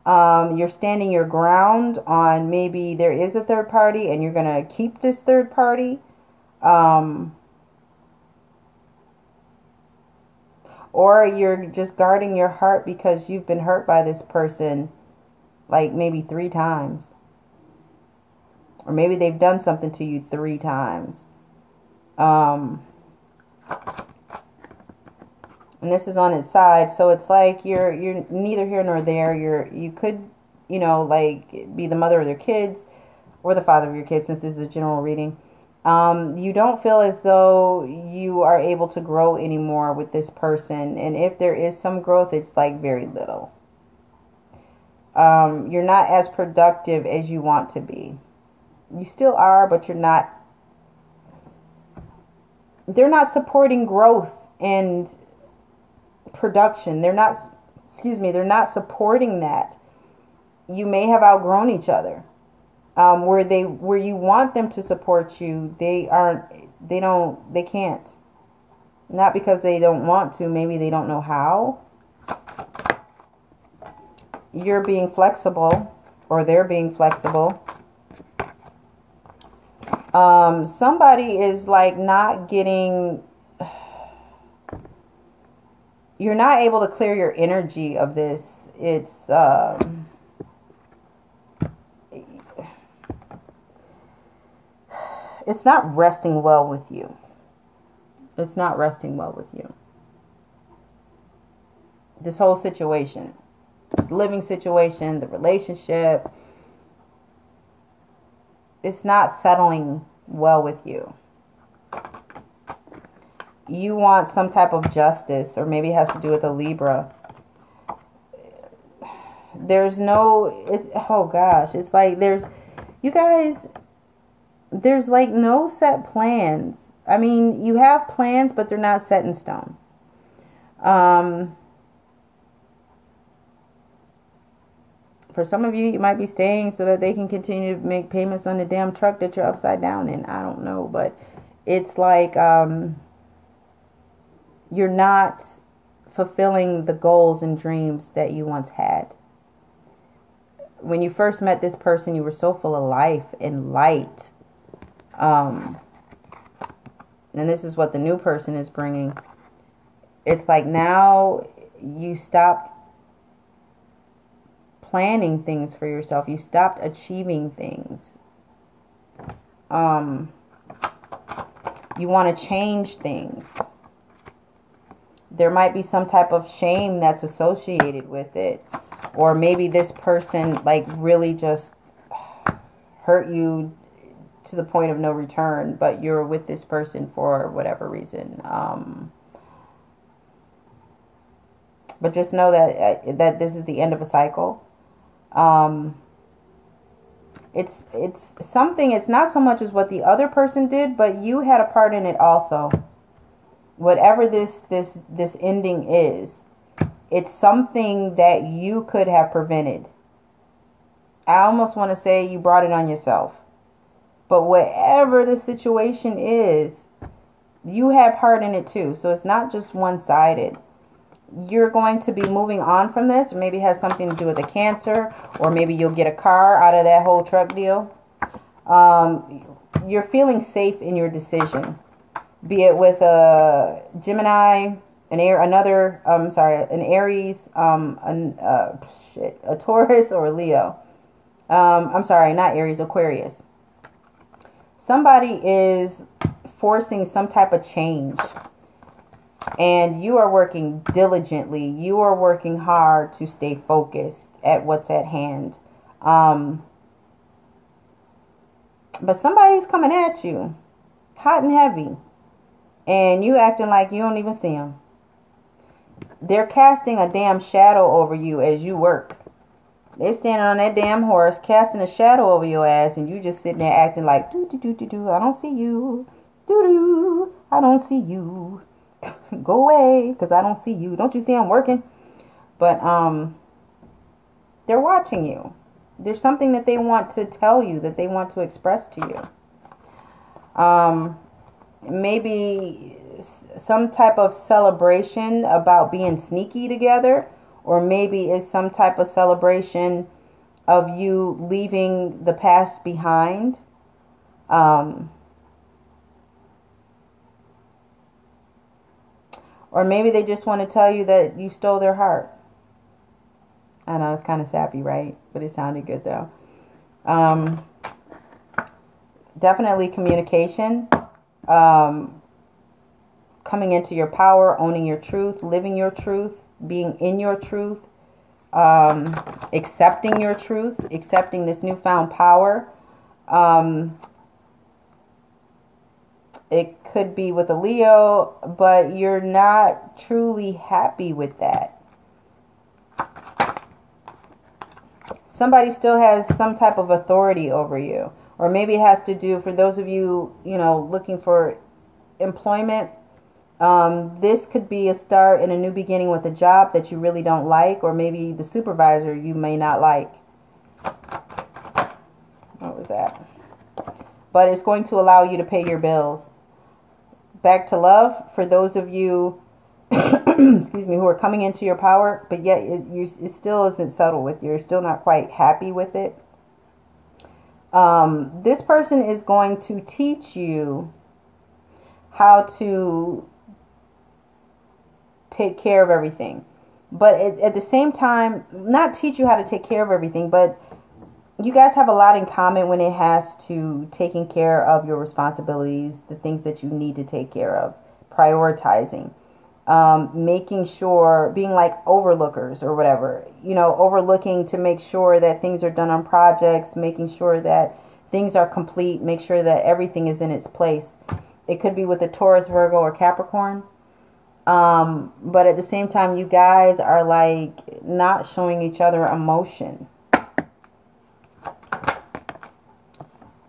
Speaker 1: You're standing your ground on maybe there is a third party and you're going to keep this third party. Or you're just guarding your heart because you've been hurt by this person like maybe 3 times. Or maybe they've done something to you 3 times. And this is on its side. So it's like you're neither here nor there. You could, like be the mother of their kids or the father of your kids, since this is a general reading. You don't feel as though you are able to grow anymore with this person. And if there is some growth, it's like very little. You're not as productive as you want to be. You still are, but you're not. They're not supporting growth and production. They're not, excuse me, they're not supporting that. You may have outgrown each other. Where you want them to support you, they can't. Not because they don't want to, maybe they don't know how. You're being flexible, or they're being flexible. Somebody is like not getting, you're not able to clear your energy of this. It's not resting well with you. It's not resting well with you. This whole situation, living situation, the relationship, it's not settling well with you. You want some type of justice, or maybe it has to do with a Libra. There's no, oh gosh, it's like you guys, there's like no set plans. I mean, you have plans, but they're not set in stone. For some of you, you might be staying so that they can continue to make payments on the damn truck that you're upside down in. I don't know, but it's like you're not fulfilling the goals and dreams that you once had. When you first met this person, you were so full of life and light. And this is what the new person is bringing. It's like now you stopped planning things for yourself. You stopped achieving things. You want to change things. There might be some type of shame that's associated with it. Or maybe this person like really just hurt you to the point of no return, but you're with this person for whatever reason. But just know that this is the end of a cycle. It's something, it's not so much as what the other person did, but you had a part in it also. Whatever this ending is, it's something that you could have prevented. I almost want to say you brought it on yourself. But whatever the situation is, you have part in it too. So it's not just one-sided. You're going to be moving on from this. Maybe it has something to do with a Cancer, or maybe you'll get a car out of that whole truck deal. You're feeling safe in your decision. Be it with a Gemini, an Aries, a Taurus, or a Leo. I'm sorry, not Aries, Aquarius. Somebody is forcing some type of change. And you are working diligently. You are working hard to stay focused at what's at hand. But somebody's coming at you, hot and heavy. And you acting like you don't even see them. They're casting a damn shadow over you as you work. They're standing on that damn horse, casting a shadow over your ass, and you just sitting there acting like, do, I don't see you. Do, I don't see you. Go away, because I don't see you. Don't you see I'm working? But they're watching you. There's something that they want to tell you, that they want to express to you. Maybe some type of celebration about being sneaky together, or maybe it's some type of celebration of you leaving the past behind. Or maybe they just want to tell you that you stole their heart. I know it's kind of sappy, right? But it sounded good though. Definitely communication. Coming into your power, owning your truth, living your truth, being in your truth, accepting your truth, accepting this newfound power. It could be with a Leo, but you're not truly happy with that. Somebody still has some type of authority over you. Or maybe it has to do, for those of you, you know, looking for employment, this could be a start in a new beginning with a job that you really don't like, or maybe the supervisor you may not like. What was that? But it's going to allow you to pay your bills. Back to love, for those of you, excuse me, who are coming into your power, but yet it still isn't settled with you. You're still not quite happy with it. This person is going to teach you how to take care of everything. But at the same time, not teach you how to take care of everything, but you guys have a lot in common when it has to taking care of your responsibilities, the things that you need to take care of, prioritizing, making sure, being like overlookers or whatever, you know, overlooking to make sure that things are done on projects, making sure that things are complete, make sure that everything is in its place. It could be with a Taurus, Virgo, or Capricorn. But at the same time, you guys are like not showing each other emotion.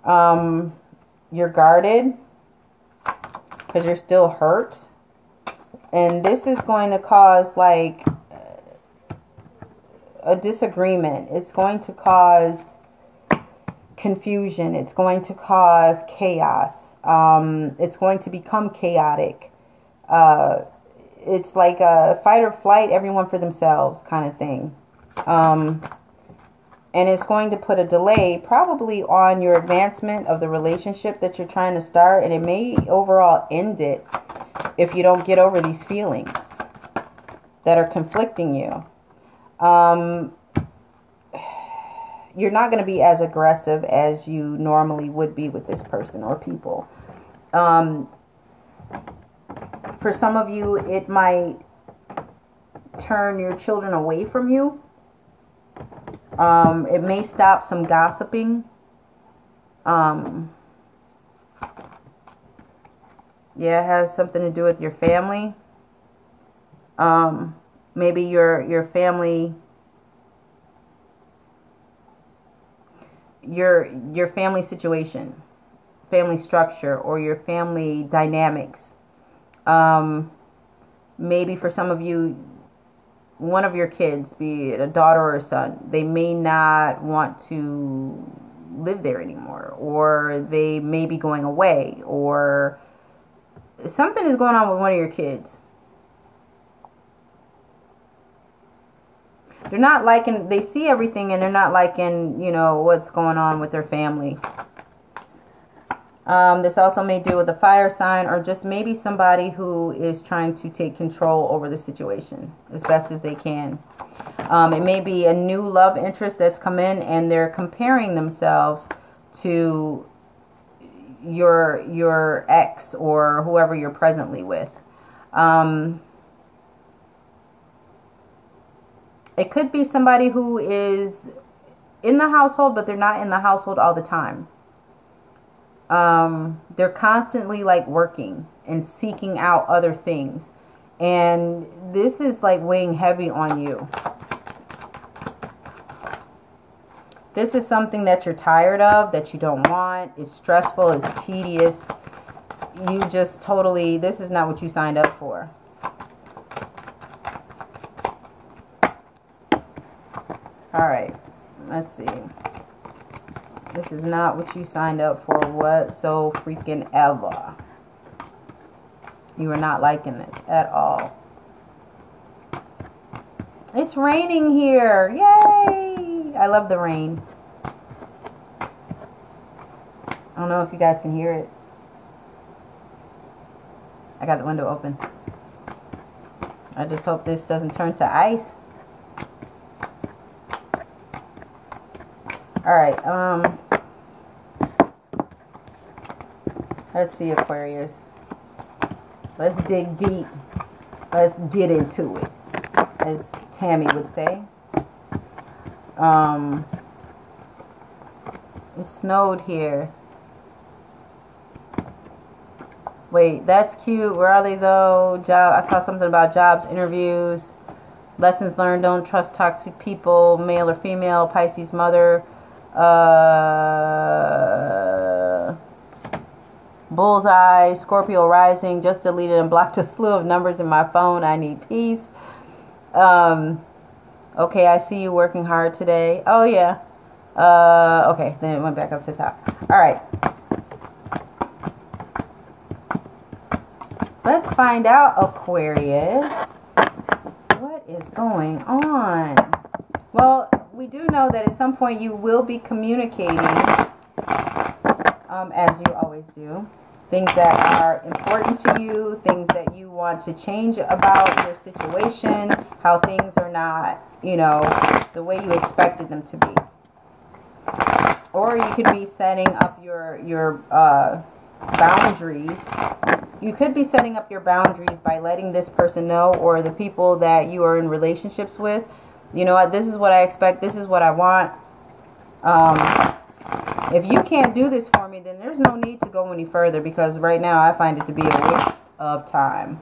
Speaker 1: You're guarded because you're still hurt. And this is going to cause like a disagreement. It's going to cause confusion. It's going to cause chaos. It's going to become chaotic. It's like a fight or flight, everyone for themselves kind of thing. And it's going to put a delay probably on your advancement of the relationship that you're trying to start. And it may overall end it if you don't get over these feelings that are conflicting you. You're not going to be as aggressive as you normally would be with this person or people. For some of you, it might turn your children away from you. It may stop some gossiping. Yeah, it has something to do with your family. Maybe your family, your family situation, family structure, or your family dynamics. Maybe for some of you, one of your kids, be it a daughter or a son, they may not want to live there anymore, or they may be going away, or something is going on with one of your kids. They're not liking, they see everything and they're not liking, you know, what's going on with their family. This also may do with a fire sign, or just maybe somebody who is trying to take control over the situation as best as they can. It may be a new love interest that's come in and they're comparing themselves to your ex or whoever you're presently with. It could be somebody who is in the household, but they're not in the household all the time. They're constantly like working and seeking out other things. And this is like weighing heavy on you. This is something that you're tired of, that you don't want. It's stressful, it's tedious. You just totally, this is not what you signed up for. All right, let's see. This is not what you signed up for whatso freaking ever. You are not liking this at all. It's raining here. Yay! I love the rain. I don't know if you guys can hear it. I got the window open. I just hope this doesn't turn to ice. All right, let's see, Aquarius. Let's dig deep. Let's get into it, as Tammy would say. It snowed here. Wait, that's cute. Where are they though? Job. I saw something about jobs, interviews, lessons learned. Don't trust toxic people, male or female. Pisces mother. Bullseye. Scorpio rising. Just deleted and blocked a slew of numbers in my phone. I need peace. Okay, I see you working hard today. Oh yeah. Okay, then it went back up to the top. All right. Let's find out, Aquarius, what is going on? Well, we do know that at some point you will be communicating, as you always do, things that are important to you, things that you want to change about your situation, how things are not, you know, the way you expected them to be. Or you could be setting up your boundaries. You could be setting up your boundaries by letting this person know, or the people that you are in relationships with. You know what? This is what I expect. This is what I want. If you can't do this for me, then there's no need to go any further, because right now I find it to be a waste of time.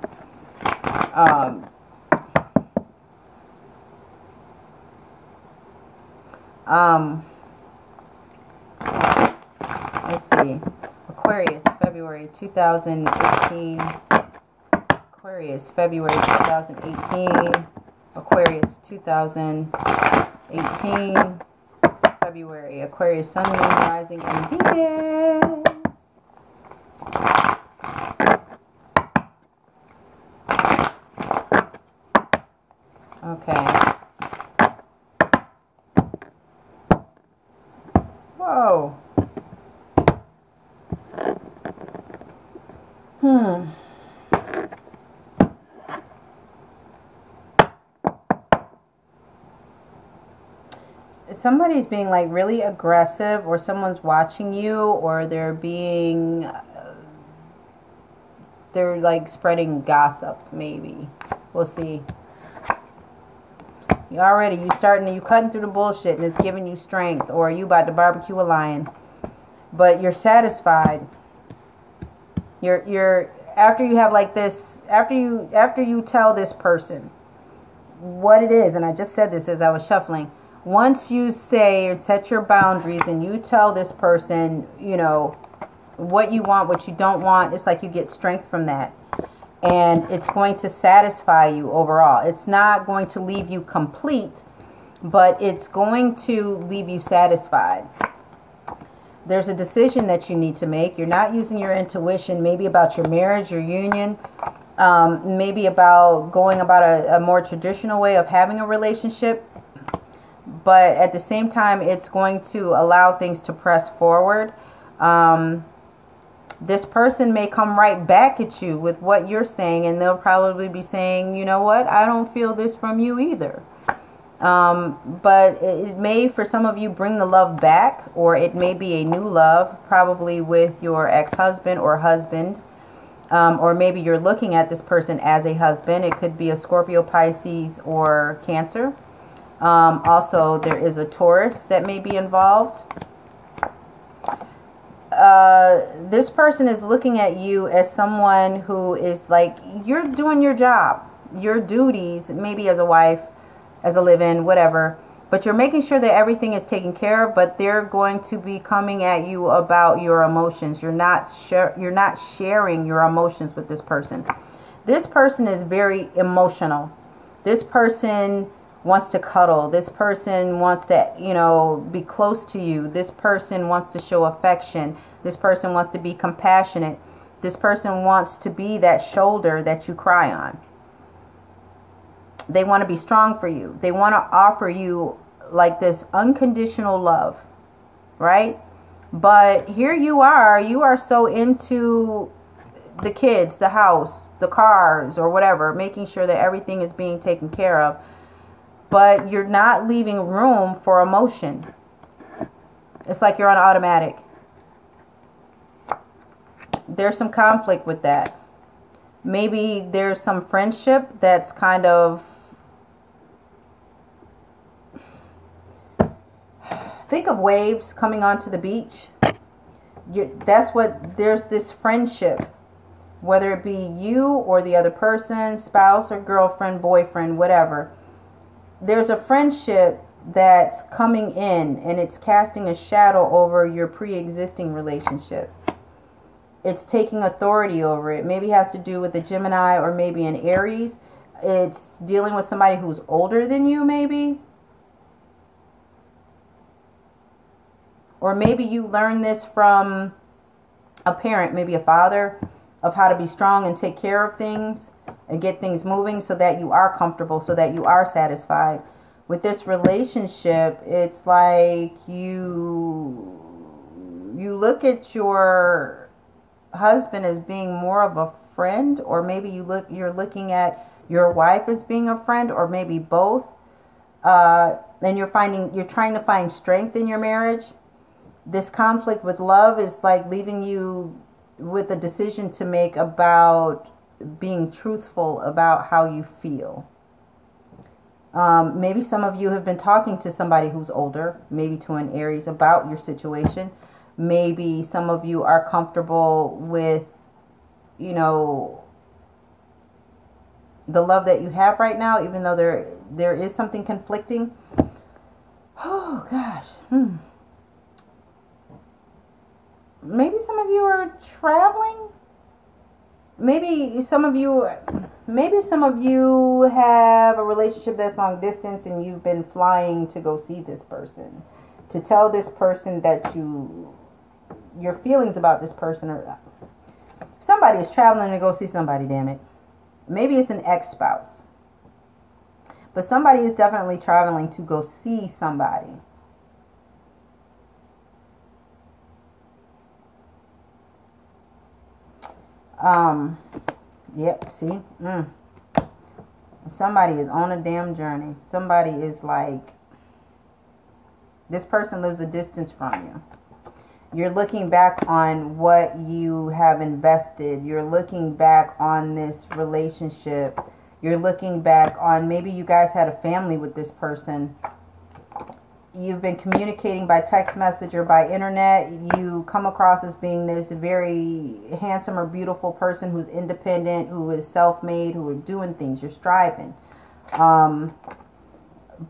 Speaker 1: Let's see. Aquarius, February 2018. Aquarius, February 2018. Aquarius, 2018. February. Aquarius, Sun, Moon, Rising, and Venus. Okay. Whoa. Somebody's being like really aggressive, or someone's watching you, or they're like spreading gossip, maybe. We'll see. You cutting through the bullshit and it's giving you strength, or you about to barbecue a lion. But you're satisfied. You're after you have like this, after you tell this person what it is, and I just said this as I was shuffling. Once you say and set your boundaries and you tell this person, you know, what you want, what you don't want, it's like you get strength from that. And it's going to satisfy you overall. It's not going to leave you complete, but it's going to leave you satisfied. There's a decision that you need to make. You're not using your intuition, maybe about your marriage, your union, maybe about going about a more traditional way of having a relationship. But at the same time, it's going to allow things to press forward. This person may come right back at you with what you're saying, and they'll probably be saying, you know what, I don't feel this from you either. But it may, for some of you, bring the love back, or it may be a new love, probably with your ex-husband or husband. Or maybe you're looking at this person as a husband. It could be a Scorpio, Pisces, or Cancer. Also, there is a Taurus that may be involved. This person is looking at you as someone who is like, you're doing your job, your duties, maybe as a wife, as a live-in, whatever. But you're making sure that everything is taken care of, but they're going to be coming at you about your emotions. You're not sharing your emotions with this person. This person is very emotional. This person wants to cuddle. This person wants to, you know, be close to you. This person wants to show affection. This person wants to be compassionate. This person wants to be that shoulder that you cry on. They want to be strong for you. They want to offer you like this unconditional love, right? But here you are so into the kids, the house, the cars, or whatever, making sure that everything is being taken care of. But you're not leaving room for emotion. It's like you're on automatic. There's some conflict with that. Maybe there's some friendship that's kind of... Think of waves coming onto the beach. There's this friendship whether it be you or the other person, spouse or girlfriend, boyfriend, whatever. There's a friendship that's coming in and it's casting a shadow over your pre-existing relationship. It's taking authority over it. Maybe it has to do with a Gemini or maybe an Aries. It's dealing with somebody who's older than you, maybe. Or maybe you learned this from a parent, maybe a father, of how to be strong and take care of things and get things moving so that you are comfortable, so that you are satisfied. With this relationship, it's like you look at your husband as being more of a friend, or maybe you're looking at your wife as being a friend, or maybe both. And you're trying to find strength in your marriage. This conflict with love is like leaving you with a decision to make about being truthful about how you feel. Maybe some of you have been talking to somebody who's older, maybe to an Aries, about your situation. Maybe some of you are comfortable with, you know, the love that you have right now, even though there is something conflicting. Oh, gosh. Maybe some of you are traveling. Maybe some of you have a relationship that's long distance and you've been flying to go see this person, to tell this person that your feelings about this person, or somebody is traveling to go see somebody, damn it. Maybe it's an ex-spouse. But somebody is definitely traveling to go see somebody. Yep, see? Somebody is on a damn journey. Somebody is like, this person lives a distance from you. You're looking back on what you have invested. You're looking back on this relationship. You're looking back on, maybe you guys had a family with this person. You've been communicating by text message or by internet. You come across as being this very handsome or beautiful person who's independent, who is self-made, who are doing things. You're striving.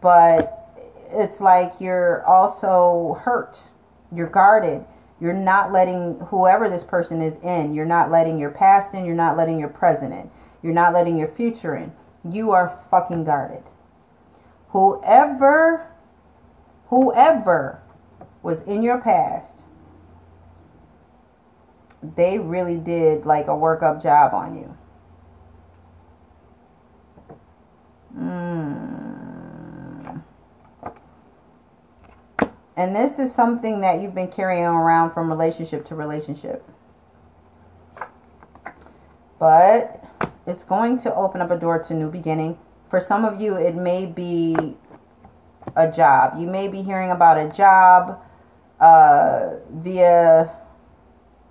Speaker 1: But it's like you're also hurt. You're guarded. You're not letting whoever this person is in. You're not letting your past in. You're not letting your present in. You're not letting your future in. You are fucking guarded. Whoever was in your past, they really did like a workup job on you. And this is something that you've been carrying around from relationship to relationship. But it's going to open up a door to new beginning. For some of you, it may be a job. You may be hearing about a job via,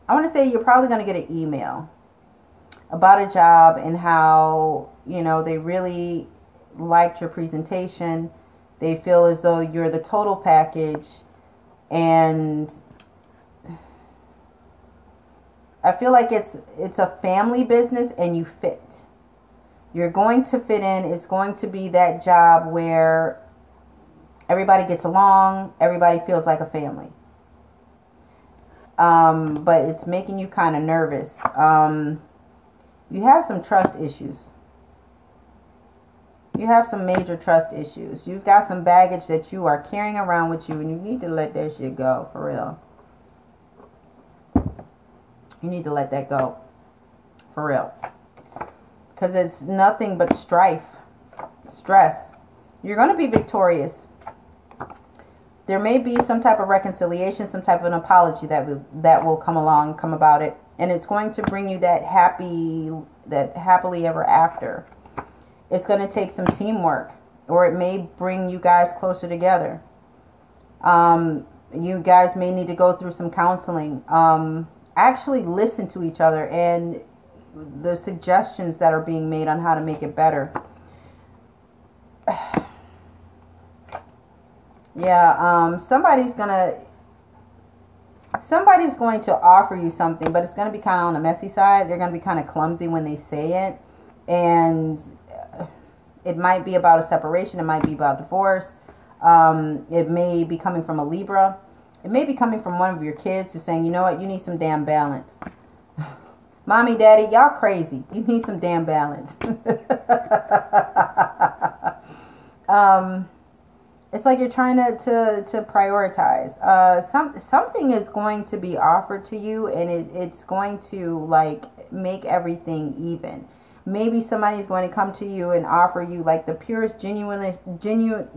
Speaker 1: I want to say you're probably going to get an email about a job and how, you know, they really liked your presentation. They feel as though you're the total package, and I feel like it's a family business and you fit. You're going to fit in. It's going to be that job where everybody gets along, everybody feels like a family. But it's making you kind of nervous. You have some trust issues. You have some major trust issues. You've got some baggage that you are carrying around with you, and you need to let that shit go, for real. You need to let that go, for real. Because it's nothing but strife, stress. You're going to be victorious. There may be some type of reconciliation, some type of an apology that will come about it. And it's going to bring you that happily ever after. It's going to take some teamwork, or it may bring you guys closer together. You guys may need to go through some counseling. Actually listen to each other and the suggestions that are being made on how to make it better. Yeah, somebody's somebody's going to offer you something, but it's going to be kind of on the messy side. They're going to be kind of clumsy when they say it. And it might be about a separation. It might be about divorce. It may be coming from a Libra. It may be coming from one of your kids who's saying, you know what, you need some damn balance. Mommy, daddy, y'all crazy. You need some damn balance. It's like you're trying to prioritize. Something is going to be offered to you, and it's going to like make everything even. Maybe somebody's going to come to you and offer you like the purest, the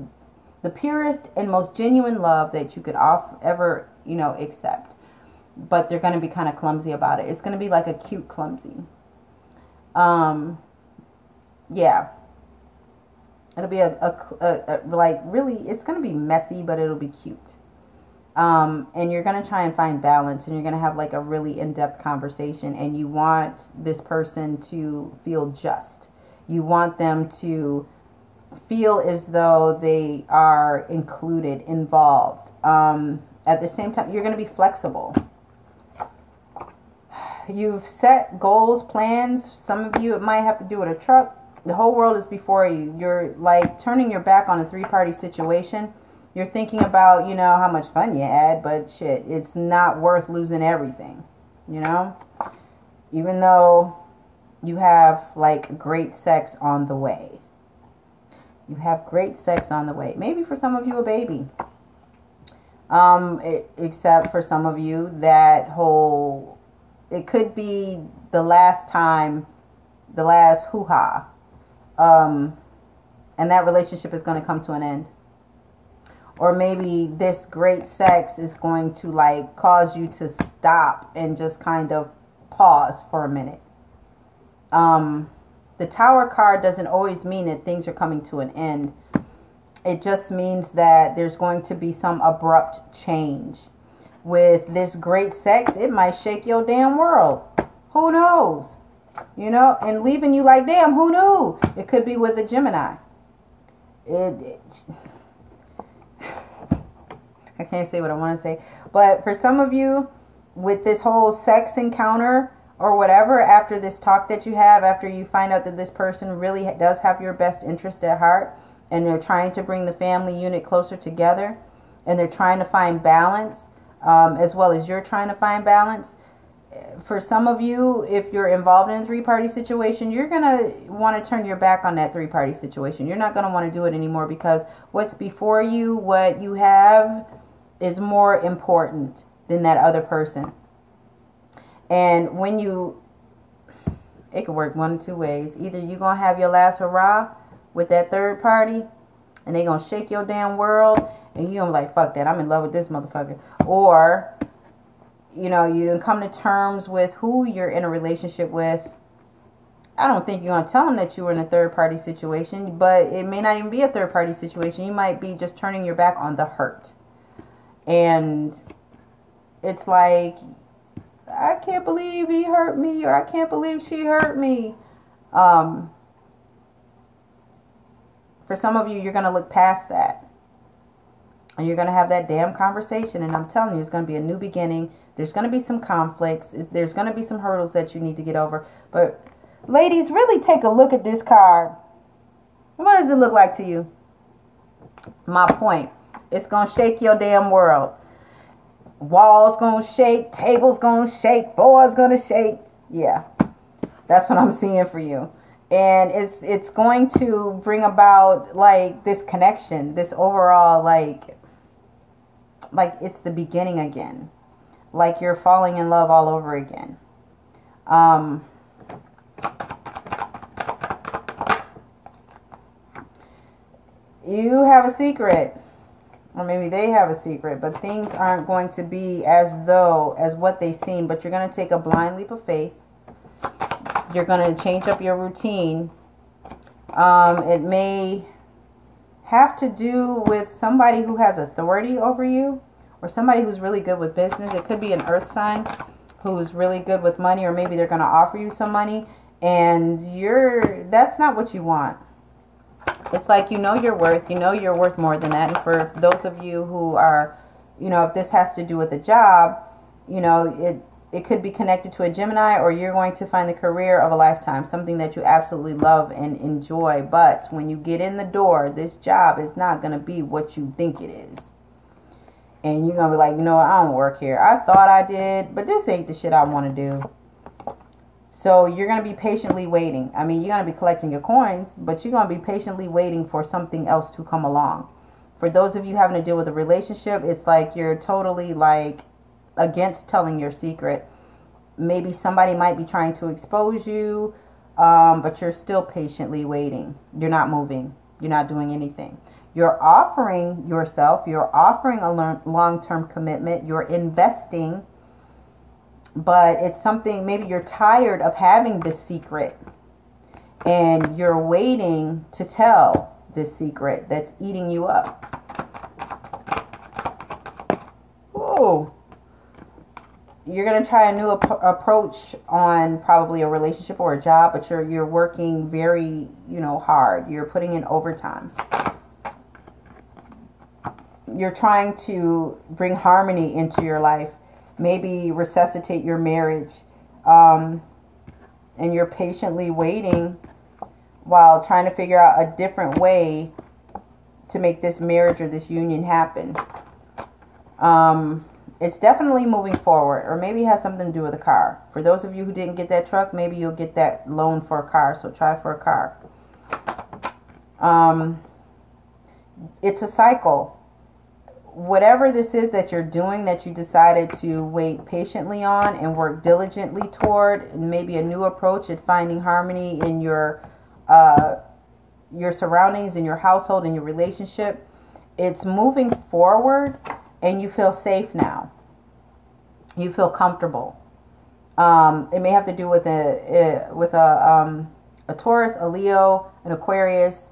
Speaker 1: purest and most genuine love that you could ever, accept. But they're going to be kind of clumsy about it. It's going to be like a cute clumsy. Yeah. It'll be like really, it's going to be messy, but it'll be cute. And you're going to try and find balance, and you're going to have like a really in-depth conversation, and you want this person to feel just. You want them to feel as though they are included, involved. At the same time, you're going to be flexible. You've set goals, plans. Some of you, it might have to do with a truck. The whole world is before you. You're like turning your back on a three-party situation. You're thinking about, how much fun you had, but shit, it's not worth losing everything, Even though you have like great sex on the way. You have great sex on the way. Maybe for some of you, a baby. Except for some of you, it could be the last time, the last hoo-ha. And that relationship is going to come to an end. Or maybe this great sex is going to like cause you to stop and just kind of pause for a minute. The Tower card doesn't always mean that things are coming to an end. It just means that there's going to be some abrupt change. With this great sex, it might shake your damn world. Who knows? And leaving you like, damn, who knew? It could be with a Gemini. I can't say what I want to say. But for some of you, with this whole sex encounter or whatever, after this talk that you have, after you find out that this person really does have your best interest at heart, and they're trying to bring the family unit closer together, and they're trying to find balance, as well as you're trying to find balance. For some of you, if you're involved in a three-party situation, you're going to want to turn your back on that three-party situation. You're not going to want to do it anymore, because what's before you, what you have, is more important than that other person. And it could work one of two ways. Either you're going to have your last hurrah with that third party, and they're going to shake your damn world, and you're going to be like, fuck that, I'm in love with this motherfucker. Or, you done come to terms with who you're in a relationship with. I don't think you're going to tell them that you were in a third-party situation, but it may not even be a third-party situation. You might be just turning your back on the hurt. And it's like, I can't believe he hurt me, or I can't believe she hurt me. For some of you, you're going to look past that. And you're going to have that damn conversation. And I'm telling you, it's going to be a new beginning. There's going to be some conflicts. There's going to be some hurdles that you need to get over. But ladies, really take a look at this card. What does it look like to you? My point. It's going to shake your damn world. Walls going to shake. Tables going to shake. Floors going to shake. Yeah. That's what I'm seeing for you. And it's going to bring about like this connection. This overall like it's the beginning again. Like you're falling in love all over again. You have a secret. Or maybe they have a secret. But things aren't going to be as what they seem. But you're going to take a blind leap of faith. You're going to change up your routine. It may have to do with somebody who has authority over you, or somebody who's really good with business. It could be an earth sign who's really good with money, or maybe they're going to offer you some money, and that's not what you want. It's like your worth. You're worth more than that. And for those of you who are, if this has to do with a job, You know, it could be connected to a Gemini, or you're going to find the career of a lifetime, something that you absolutely love and enjoy. But when you get in the door, this job is not going to be what you think it is. And you're going to be like, you know what, I don't work here. I thought I did, but this ain't the shit I want to do. So you're going to be patiently waiting. I mean, you're going to be collecting your coins, but you're going to be patiently waiting for something else to come along. For those of you having to deal with a relationship, it's like you're totally like against telling your secret. Maybe somebody might be trying to expose you, but you're still patiently waiting. You're not moving. You're not doing anything. You're offering yourself. You're offering a long-term commitment. You're investing. But it's something, maybe you're tired of having this secret and you're waiting to tell this secret that's eating you up. Whoa. You're going to try a new approach on probably a relationship or a job, but you're working very, hard. You're putting in overtime. You're trying to bring harmony into your life. Maybe resuscitate your marriage, and you're patiently waiting while trying to figure out a different way to make this marriage or this union happen. It's definitely moving forward, or maybe it has something to do with a car. For those of you who didn't get that truck, maybe you'll get that loan for a car, so try for a car. It's a cycle. Whatever this is that you're doing, that you decided to wait patiently on and work diligently toward, maybe a new approach at finding harmony in your surroundings, in your household, in your relationship, it's moving forward, and you feel safe now. You feel comfortable. It may have to do with a Taurus, a Leo, an Aquarius.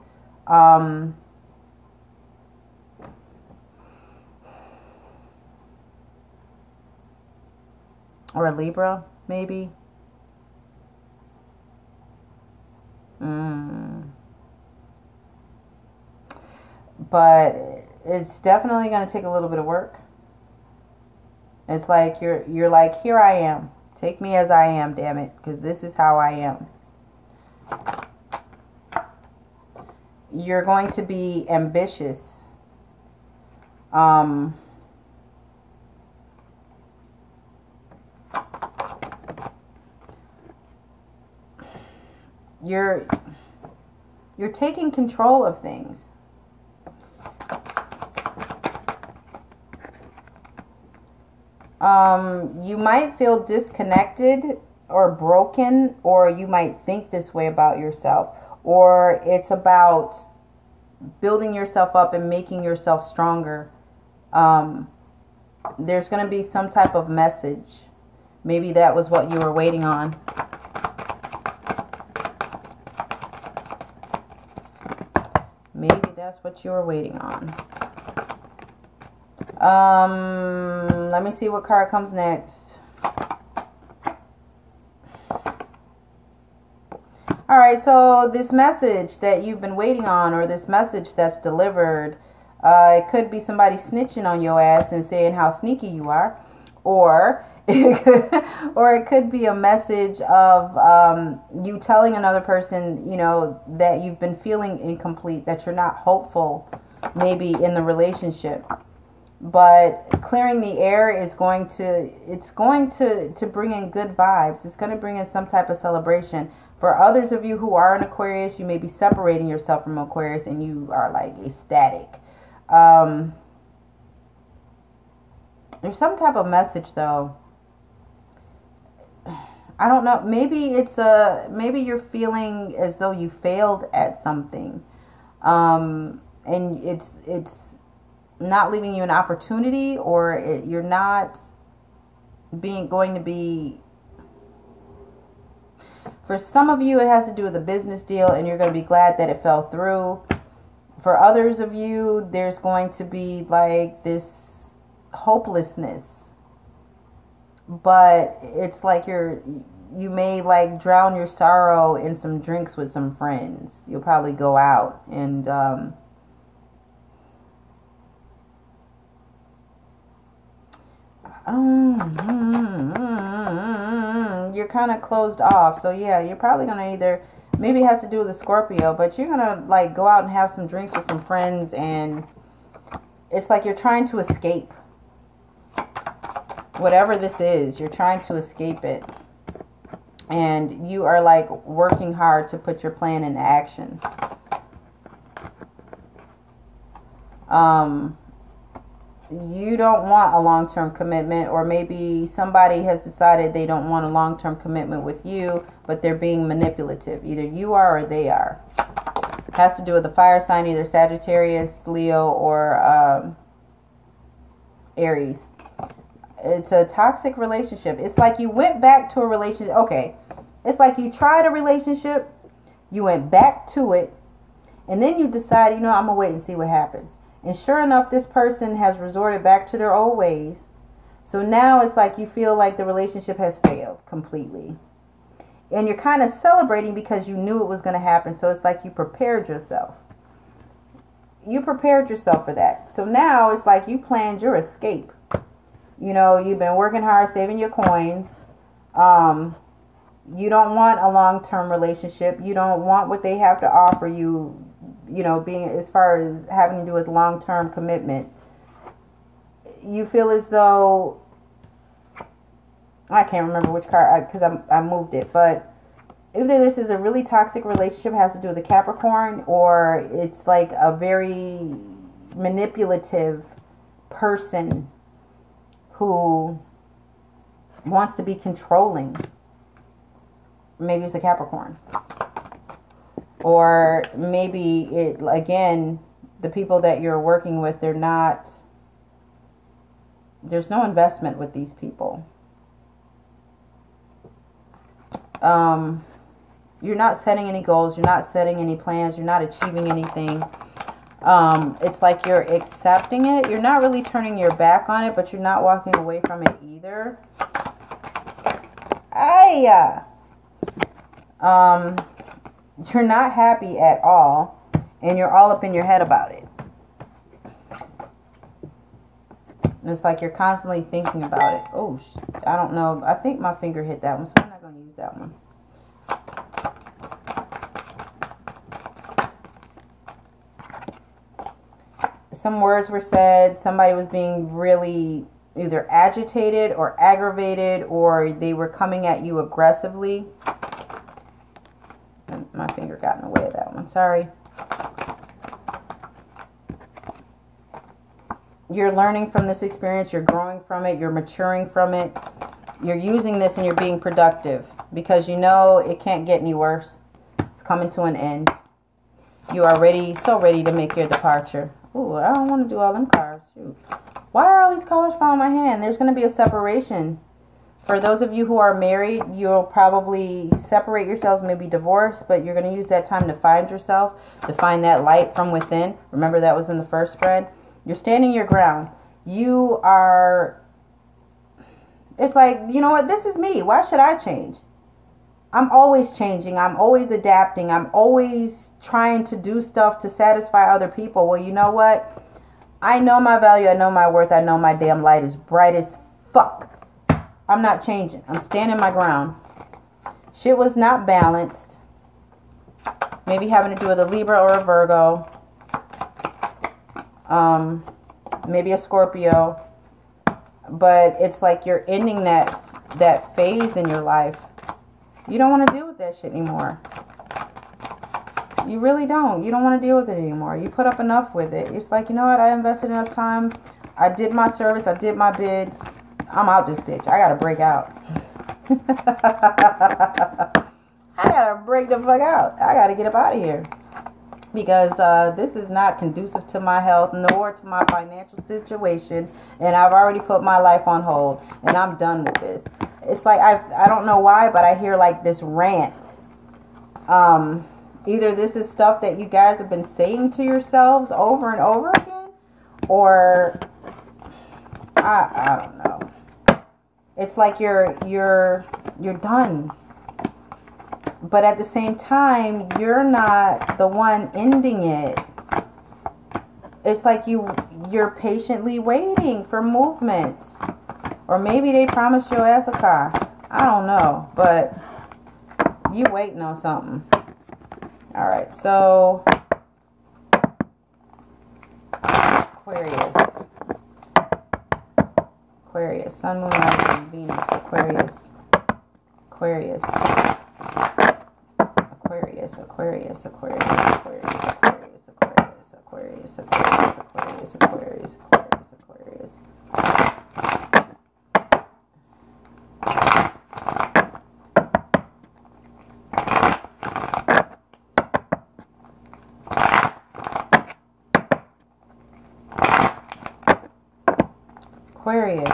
Speaker 1: Or a Libra, maybe. But it's definitely going to take a little bit of work. It's like you're like, here I am. Take me as I am, damn it, because this is how I am. You're going to be ambitious. You're taking control of things. You might feel disconnected or broken, or you might think this way about yourself, or it's about building yourself up and making yourself stronger. There's going to be some type of message. Maybe that was what you were waiting on. Maybe that's what you were waiting on. Let me see what card comes next. All right, so this message that you've been waiting on, or this message that's delivered, it could be somebody snitching on your ass and saying how sneaky you are, or it could be a message of you telling another person, that you've been feeling incomplete, that you're not hopeful, maybe in the relationship. But clearing the air is going to bring in good vibes. It's going to bring in some type of celebration. For others of you who are an Aquarius, you may be separating yourself from Aquarius and you are like ecstatic. There's some type of message though. I don't know. Maybe maybe you're feeling as though you failed at something. And it's not leaving you an opportunity, or you're not going to be. For some of you, it has to do with a business deal, and you're going to be glad that it fell through. For others of you, there's going to be like this hopelessness. But it's like you may like drown your sorrow in some drinks with some friends. You'll probably go out and You're kind of closed off. So yeah, you're probably going to either, maybe it has to do with a Scorpio, but you're going to like go out and have some drinks with some friends, and it's like you're trying to escape. Whatever this is, you're trying to escape it. And you are like working hard to put your plan into action. You don't want a long-term commitment, or maybe somebody has decided they don't want a long-term commitment with you, but they're being manipulative. Either you are or they are. It has to do with the fire sign, either Sagittarius, Leo, or Aries. It's a toxic relationship. It's like you went back to a relationship. Okay. It's like you tried a relationship, you went back to it, and then you decide, you know, I'm going to wait and see what happens. And sure enough, this person has resorted back to their old ways. So now it's like you feel like the relationship has failed completely. And you're kind of celebrating because you knew it was going to happen. So it's like you prepared yourself. You prepared yourself for that. So now it's like you planned your escape. You know, you've been working hard, saving your coins. You don't want a long-term relationship. You don't want what they have to offer you, you know, being as far as having to do with long-term commitment. You feel as though, I can't remember which card because I moved it, but either this is a really toxic relationship, has to do with a Capricorn, or it's like a very manipulative person who wants to be controlling. Maybe it's a Capricorn. Or maybe it, again, the people that you're working with, they're not, there's no investment with these people. You're not setting any goals. You're not setting any plans. You're not achieving anything. It's like you're accepting it. You're not really turning your back on it, but you're not walking away from it either. You're not happy at all, and you're all up in your head about it. And it's like you're constantly thinking about it. Oh, I don't know. I think my finger hit that one, so I'm not going to use that one. Some words were said. Somebody was being really either agitated or aggravated, or they were coming at you aggressively. And my finger got in the way of that one. Sorry. You're learning from this experience. You're growing from it. You're maturing from it. You're using this and you're being productive because you know it can't get any worse. It's coming to an end. You are ready, so ready to make your departure. Ooh, I don't want to do all them cards. Shoot. Why are all these cards falling in my hand? There's going to be a separation. For those of you who are married, you'll probably separate yourselves, maybe divorce, but you're going to use that time to find yourself, to find that light from within. Remember that was in the first spread. You're standing your ground. You are, it's like, you know what, this is me. Why should I change? I'm always changing. I'm always adapting. I'm always trying to do stuff to satisfy other people. Well, you know what? I know my value. I know my worth. I know my damn light is bright as fuck. I'm not changing. I'm standing my ground. Shit was not balanced. Maybe having to do with a Libra or a Virgo. Maybe a Scorpio. But it's like you're ending that phase in your life. You don't want to deal with that shit anymore. You really don't. You don't want to deal with it anymore. You put up enough with it. It's like, you know what? I invested enough time. I did my service. I did my bid. I'm out this bitch. I got to break out. I got to break the fuck out. I got to get up out of here. Because this is not conducive to my health nor to my financial situation. And I've already put my life on hold. And I'm done with this. It's like, I don't know why, but I hear like this rant. Either this is stuff that you guys have been saying to yourselves over and over again. Or, I don't know. It's like you're done. But at the same time, you're not the one ending it. It's like you're patiently waiting for movement. Or maybe they promised your ass a car. I don't know. But you waiting on something. Alright, so Aquarius. Aquarius. Sun, Moon, Rising, Venus. Aquarius. Aquarius. Aquarius. Aquarius. Aquarius. Aquarius. Aquarius. Aquarius. Aquarius. Aquarius. Aquarius. Aquarius. Aquarius. Aquarius. Aquarius.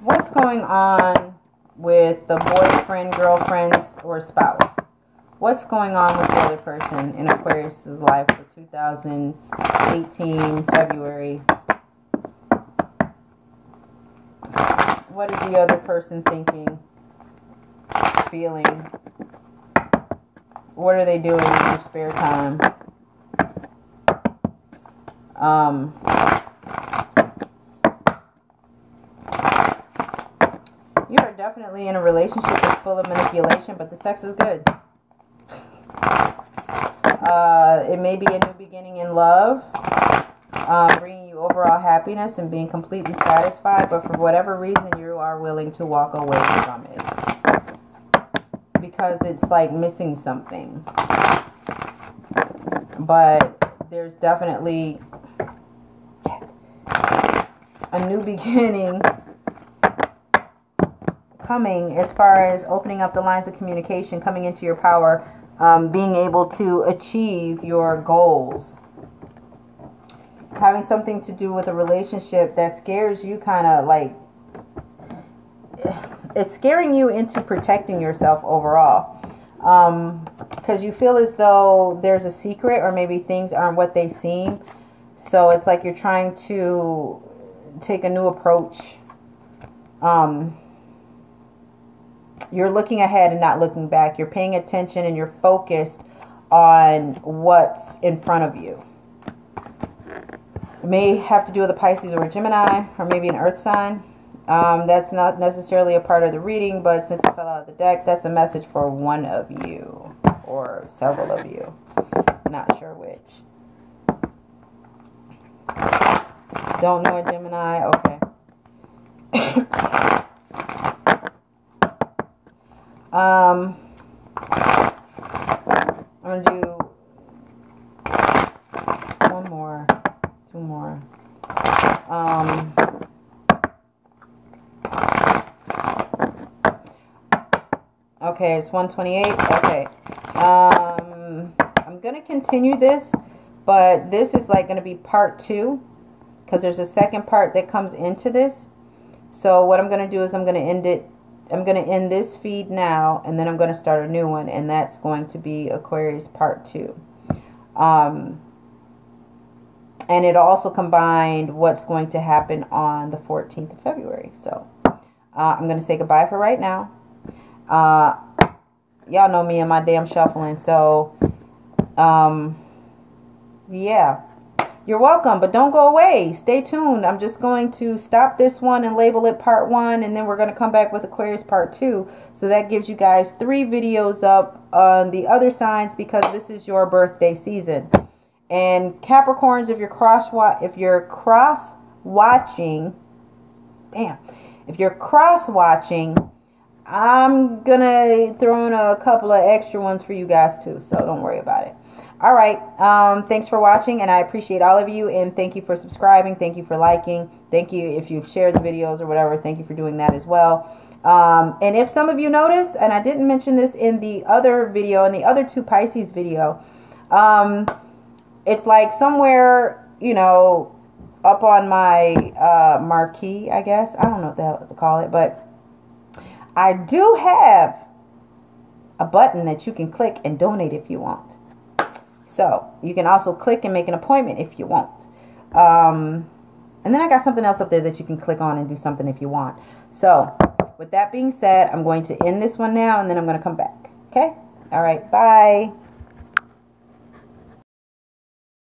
Speaker 1: What's going on with the boyfriend, girlfriends, or spouse? What's going on with the other person in Aquarius' life for 2018 February? What is the other person thinking? Feeling? What are they doing in their spare time? You are definitely in a relationship that's full of manipulation, but the sex is good. It may be a new beginning in love, bringing you overall happiness and being completely satisfied, but for whatever reason you are willing to walk away from it. Because it's like missing something. But there's definitely a new beginning coming as far as opening up the lines of communication, coming into your power, being able to achieve your goals. Having something to do with a relationship that scares you, kind of like it's scaring you into protecting yourself overall, because you feel as though there's a secret, or maybe things aren't what they seem. So it's like you're trying to take a new approach. You're looking ahead and not looking back. You're paying attention and you're focused on what's in front of you. It may have to do with a Pisces or a Gemini, or maybe an earth sign. That's not necessarily a part of the reading, but since it fell out of the deck, that's a message for one of you or several of you. Not sure which. Don't know a Gemini? Okay. I'm going to do one more, two more. Okay, it's 128. Okay. I'm going to continue this, but this is like going to be part 2, because there's a second part that comes into this. So what I'm going to do is I'm going to end it. I'm going to end this feed now, and then I'm going to start a new one, and that's going to be Aquarius part 2. And it also combined what's going to happen on the 14th of February. So I'm going to say goodbye for right now. Y'all know me and my damn shuffling. So, yeah. You're welcome, but don't go away. Stay tuned. I'm just going to stop this one and label it part 1, and then we're going to come back with Aquarius part 2. So that gives you guys 3 videos up on the other signs, because this is your birthday season. And Capricorns, if you're cross watching, I'm going to throw in a couple of extra ones for you guys too. So don't worry about it. All right. Thanks for watching, and I appreciate all of you, and thank you for subscribing. Thank you for liking. Thank you if you've shared the videos or whatever. Thank you for doing that as well. And if some of you noticed, and I didn't mention this in the other video, in the other 2 Pisces video, it's like somewhere, you know, up on my marquee, I guess. I don't know what the hell to call it, but I do have a button that you can click and donate if you want. So you can also click and make an appointment if you want. And then I got something else up there that you can click on and do something if you want. So with that being said, I'm going to end this one now, and then I'm going to come back. Okay? All right, bye.